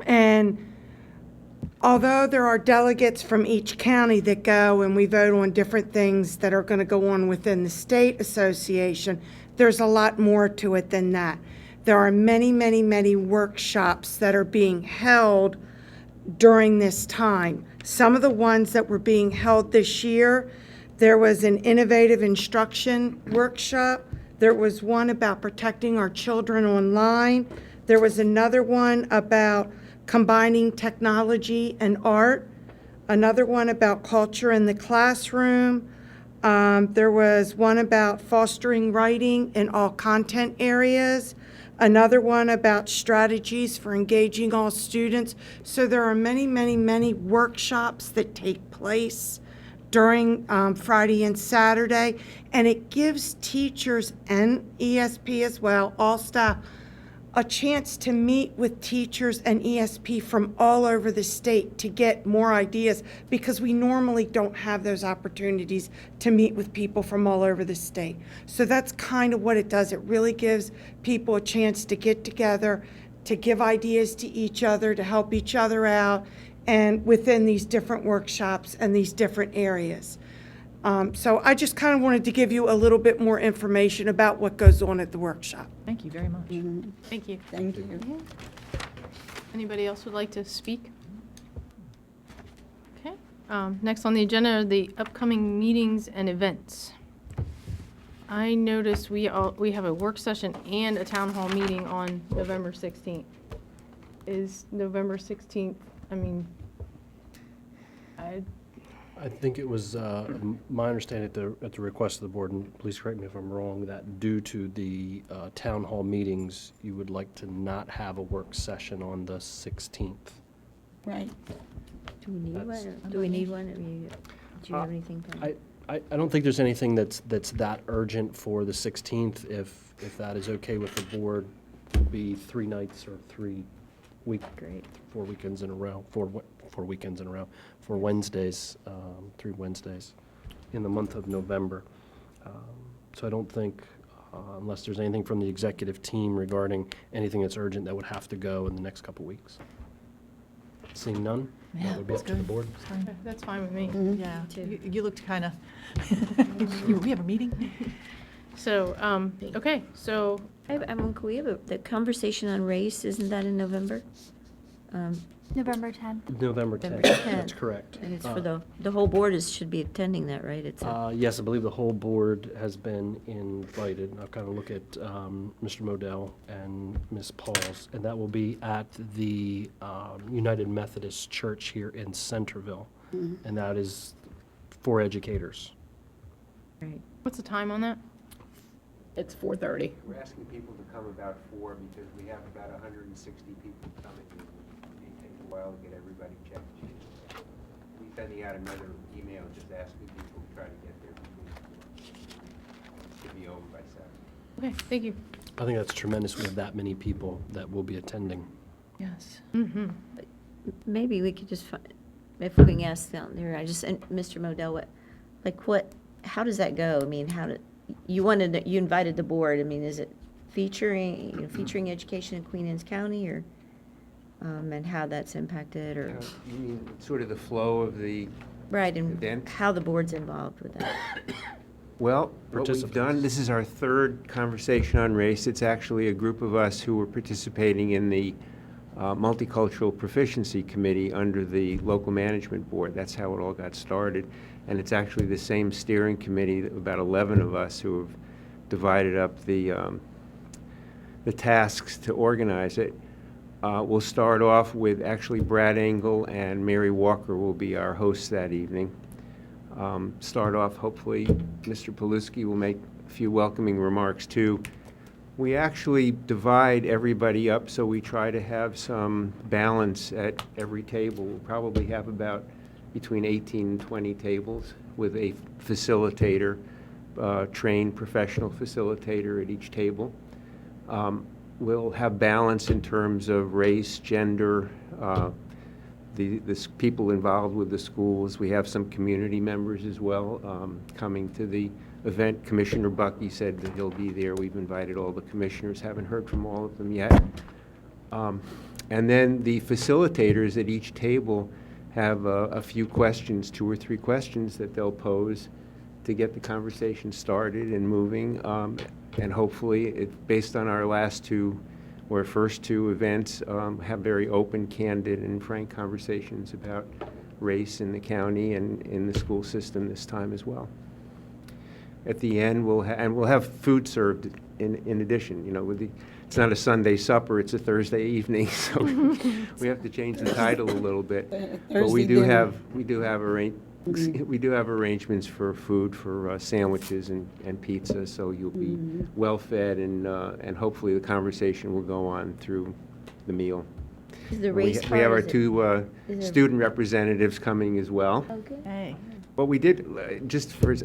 and although there are delegates from each county that go and we vote on different things that are going to go on within the state association, there's a lot more to it than that. There are many, many, many workshops that are being held during this time. Some of the ones that were being held this year, there was an innovative instruction workshop. There was one about protecting our children online. There was another one about combining technology and art. Another one about culture in the classroom. There was one about fostering writing in all content areas. Another one about strategies for engaging all students. So there are many, many, many workshops that take place during Friday and Saturday, and it gives teachers and ESP as well, all staff, a chance to meet with teachers and ESP from all over the state to get more ideas, because we normally don't have those opportunities to meet with people from all over the state. So that's kind of what it does. It really gives people a chance to get together, to give ideas to each other, to help each other out, and within these different workshops and these different areas. So I just kind of wanted to give you a little bit more information about what goes on at the workshop. Thank you very much. Thank you. Thank you. Anybody else would like to speak? Okay. Next on the agenda are the upcoming meetings and events. I noticed we have a work session and a town hall meeting on November 16th. is November 16th. I mean, I think it was my understanding at the request of the board, and please correct me if I'm wrong, that due to the town hall meetings, you would like to not have a work session on the 16th. Right. Do we need That's- one? Do we need one? Do you have anything? planned? I don't think there's anything that's that urgent for the 16th. If that is okay with the board, it'll be 3 nights or 4 weekends in a row, 4 weekends in a row, 4 Wednesdays, 3 Wednesdays in the month of November. So I don't think, unless there's anything from the executive team regarding anything that's urgent that would have to go in the next couple weeks. Seeing none, that would be up to the board. okay, that's fine with me. Yeah, you looked kind of, we have a meeting? So, okay, so Can we have the conversation on race? Isn't that in November? November 10th. November 10th, November 10th. that's correct. And it's for the whole board should be attending that, right? It's Yes, I believe the whole board has been invited. I've kind of looked at Mr. Modell and Ms. Pauls, and that will be at the United Methodist Church here in Centreville, and that is for educators. right. what's the time on that? It's 4:30. We're asking people to come about 4 because we have about 160 people coming. It may take a while to get everybody checked. We're sending out another email just asking people to try to get there before 4. Should be over by 7. Okay, thank you. I think that's tremendous. We have that many people that will be attending. Yes. Mm-hmm. Maybe we could just, if we can ask down there, and Mr. Modell, how does that go? I mean, you invited the board. I mean, is it featuring education in Queen Anne's County, or, and how that's impacted, or? You mean sort of the flow of the Right, and event? how the board's involved with that. Well, what we've done, this is our 3rd conversation on race. It's actually a group of us who were participating in the Multicultural Proficiency Committee under the local management board. That's how it all got started. And it's actually the same steering committee, about 11 of us who have divided up the tasks to organize it. We'll start off with actually Brad Engel and Mary Walker will be our hosts that evening. Start off, hopefully, Mr. Paluski will make a few welcoming remarks too. We actually divide everybody up, so we try to have some balance at every table. We'll probably have about between 18 and 20 tables with a facilitator, trained professional facilitator at each table. We'll have balance in terms of race, gender, the people involved with the schools. We have some community members as well coming to the event. Commissioner Bucky said that he'll be there. We've invited all the commissioners, haven't heard from all of them yet. And then the facilitators at each table have a few questions, 2 or 3 questions that they'll pose to get the conversation started and moving. And hopefully, based on our first 2 events, have very open, candid, and frank conversations about race in the county and in the school system this time as well. At the end, we'll have food served in addition. You know, it's not a Sunday supper; it's a Thursday evening, so we have to change the title a little bit. But we do have arrangements for food, for sandwiches and pizza, so you'll be well fed, and hopefully the conversation will go on through the meal. Is the We race we have our part, 2 student representatives coming as well. Okay. Hey. What we did, just for,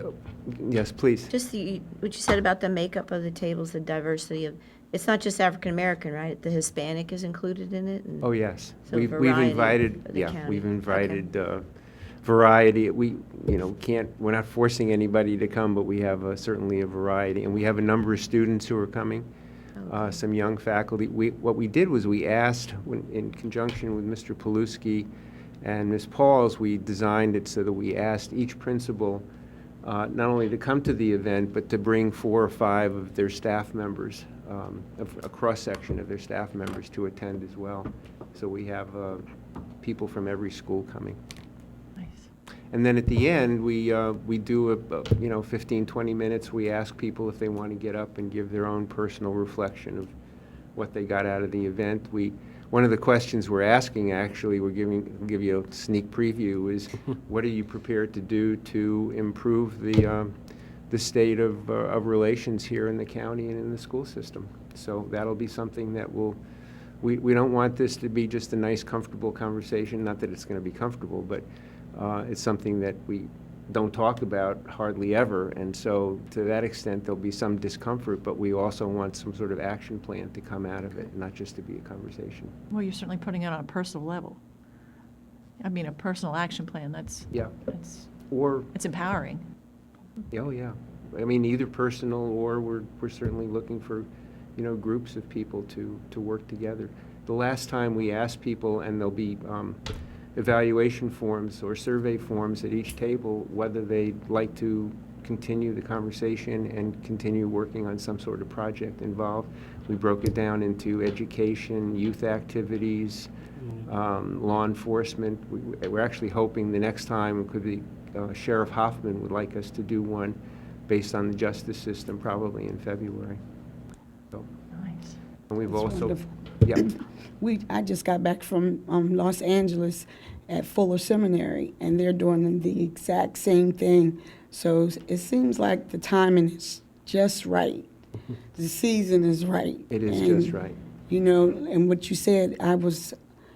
yes, please. Just what you said about the makeup of the tables, the diversity of, it's not just African American, right? The Hispanic is included in it? Oh, yes. So We've variety invited, of the county. we've invited variety. We're not forcing anybody to come, but we have certainly a variety. And we have a number of students who are coming, some young faculty. What we did was we asked, in conjunction with Mr. Paluski and Ms. Pauls, we designed it so that we asked each principal not only to come to the event, but to bring 4 or 5 of their staff members, a cross-section of their staff members to attend as well. So we have people from every school coming. Nice. And then at the end, we do 15, 20 minutes. We ask people if they want to get up and give their own personal reflection of what they got out of the event. one of the questions we're asking, actually, we'll give you a sneak preview, is what are you prepared to do to improve the state of relations here in the county and in the school system? So that'll be something that we don't want this to be just a nice, comfortable conversation. Not that it's going to be comfortable, but it's something that we don't talk about hardly ever. And so to that extent, there'll be some discomfort, but we also want some sort of action plan to come out of it, not just to be a conversation. Well, you're certainly putting it on a personal level. I mean, a personal action plan, that's, Yeah. it's empowering. Oh, yeah. I mean, either personal, or we're certainly looking for, groups of people to work together. The last time we asked people, and there'll be evaluation forms or survey forms at each table, whether they'd like to continue the conversation and continue working on some sort of project involved. We broke it down into education, youth activities, law enforcement. We're actually hoping the next time it could be Sheriff Hoffman would like us to do one based on the justice system, probably in February. So, nice. And we've That's also, wonderful. yeah. I just got back from Los Angeles at Fuller Seminary, and they're doing the exact same thing. So it seems like the timing is just right. The season is right. It is And, just right. And what you said, I was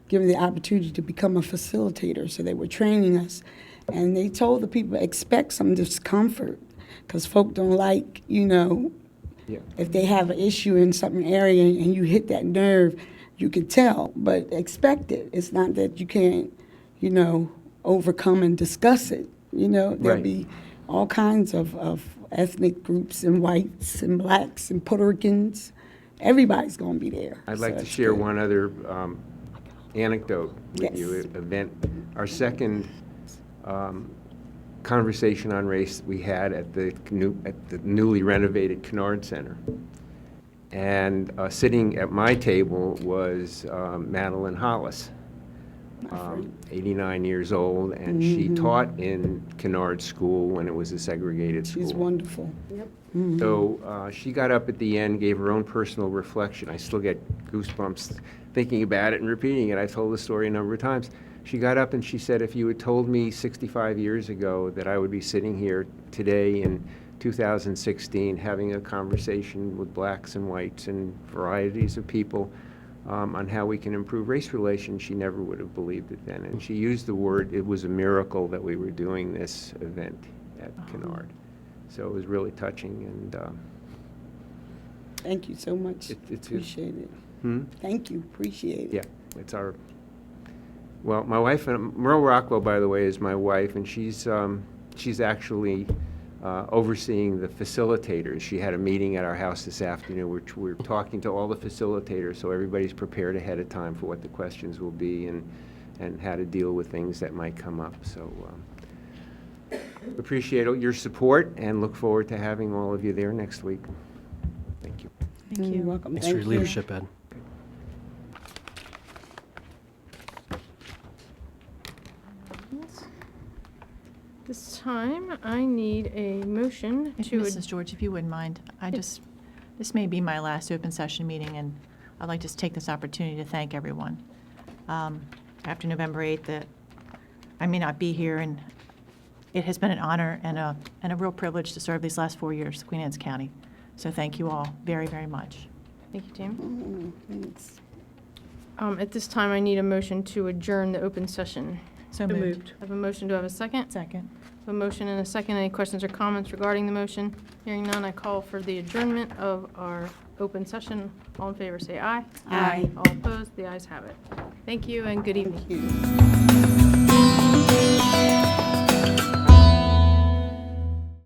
given the opportunity to become a facilitator, so they were training us. And they told the people, expect some discomfort, because folk don't like, Yeah. if they have an issue in some area and you hit that nerve, you can tell, but expect it. It's not that you can't, overcome and discuss it. There'll Right. be all kinds of ethnic groups and whites and blacks and Puerto Ricans. Everybody's going to be there. I'd So like to it's share good. one other anecdote with Yes. you, event. Our second conversation on race we had at the newly renovated Kennard Center. And sitting at my table was Madeline Hollis, 89 years old, and she taught in Kennard School when it was a segregated school. She's wonderful. Yep. So she got up at the end, gave her own personal reflection. I still get goosebumps thinking about it and repeating it. I've told the story a number of times. She got up and she said, if you had told me 65 years ago that I would be sitting here today in 2016 having a conversation with blacks and whites and varieties of people on how we can improve race relations, she never would have believed it then. And she used the word, it was a miracle that we were doing this event at Kennard. So it was really touching, and Thank you so much. Appreciate it. Thank you. Appreciate it. yeah, it's our, well, my wife, Merle Rockwell, by the way, is my wife, and she's actually overseeing the facilitators. She had a meeting at our house this afternoon, which we're talking to all the facilitators, so everybody's prepared ahead of time for what the questions will be and how to deal with things that might come up. So appreciate your support and look forward to having all of you there next week. Thank you. Thank you. You're welcome. Thanks for your leadership, Ed. This time, I need a motion If to. Mrs. George, if you wouldn't mind, this may be my last open session meeting, and I'd like to take this opportunity to thank everyone. After November 8th, that I may not be here, and it has been an honor and a real privilege to serve these last 4 years, Queen Anne's County. So thank you all very, very much. Thank you, Tim. Thanks. At this time, I need a motion to adjourn the open session. So moved. I have a motion. Do I have a second? Second. A motion and a second. Any questions or comments regarding the motion? Hearing none, I call for the adjournment of our open session. All in favor, say aye. Aye. All opposed, the ayes have it. Thank you and good evening. Thank you.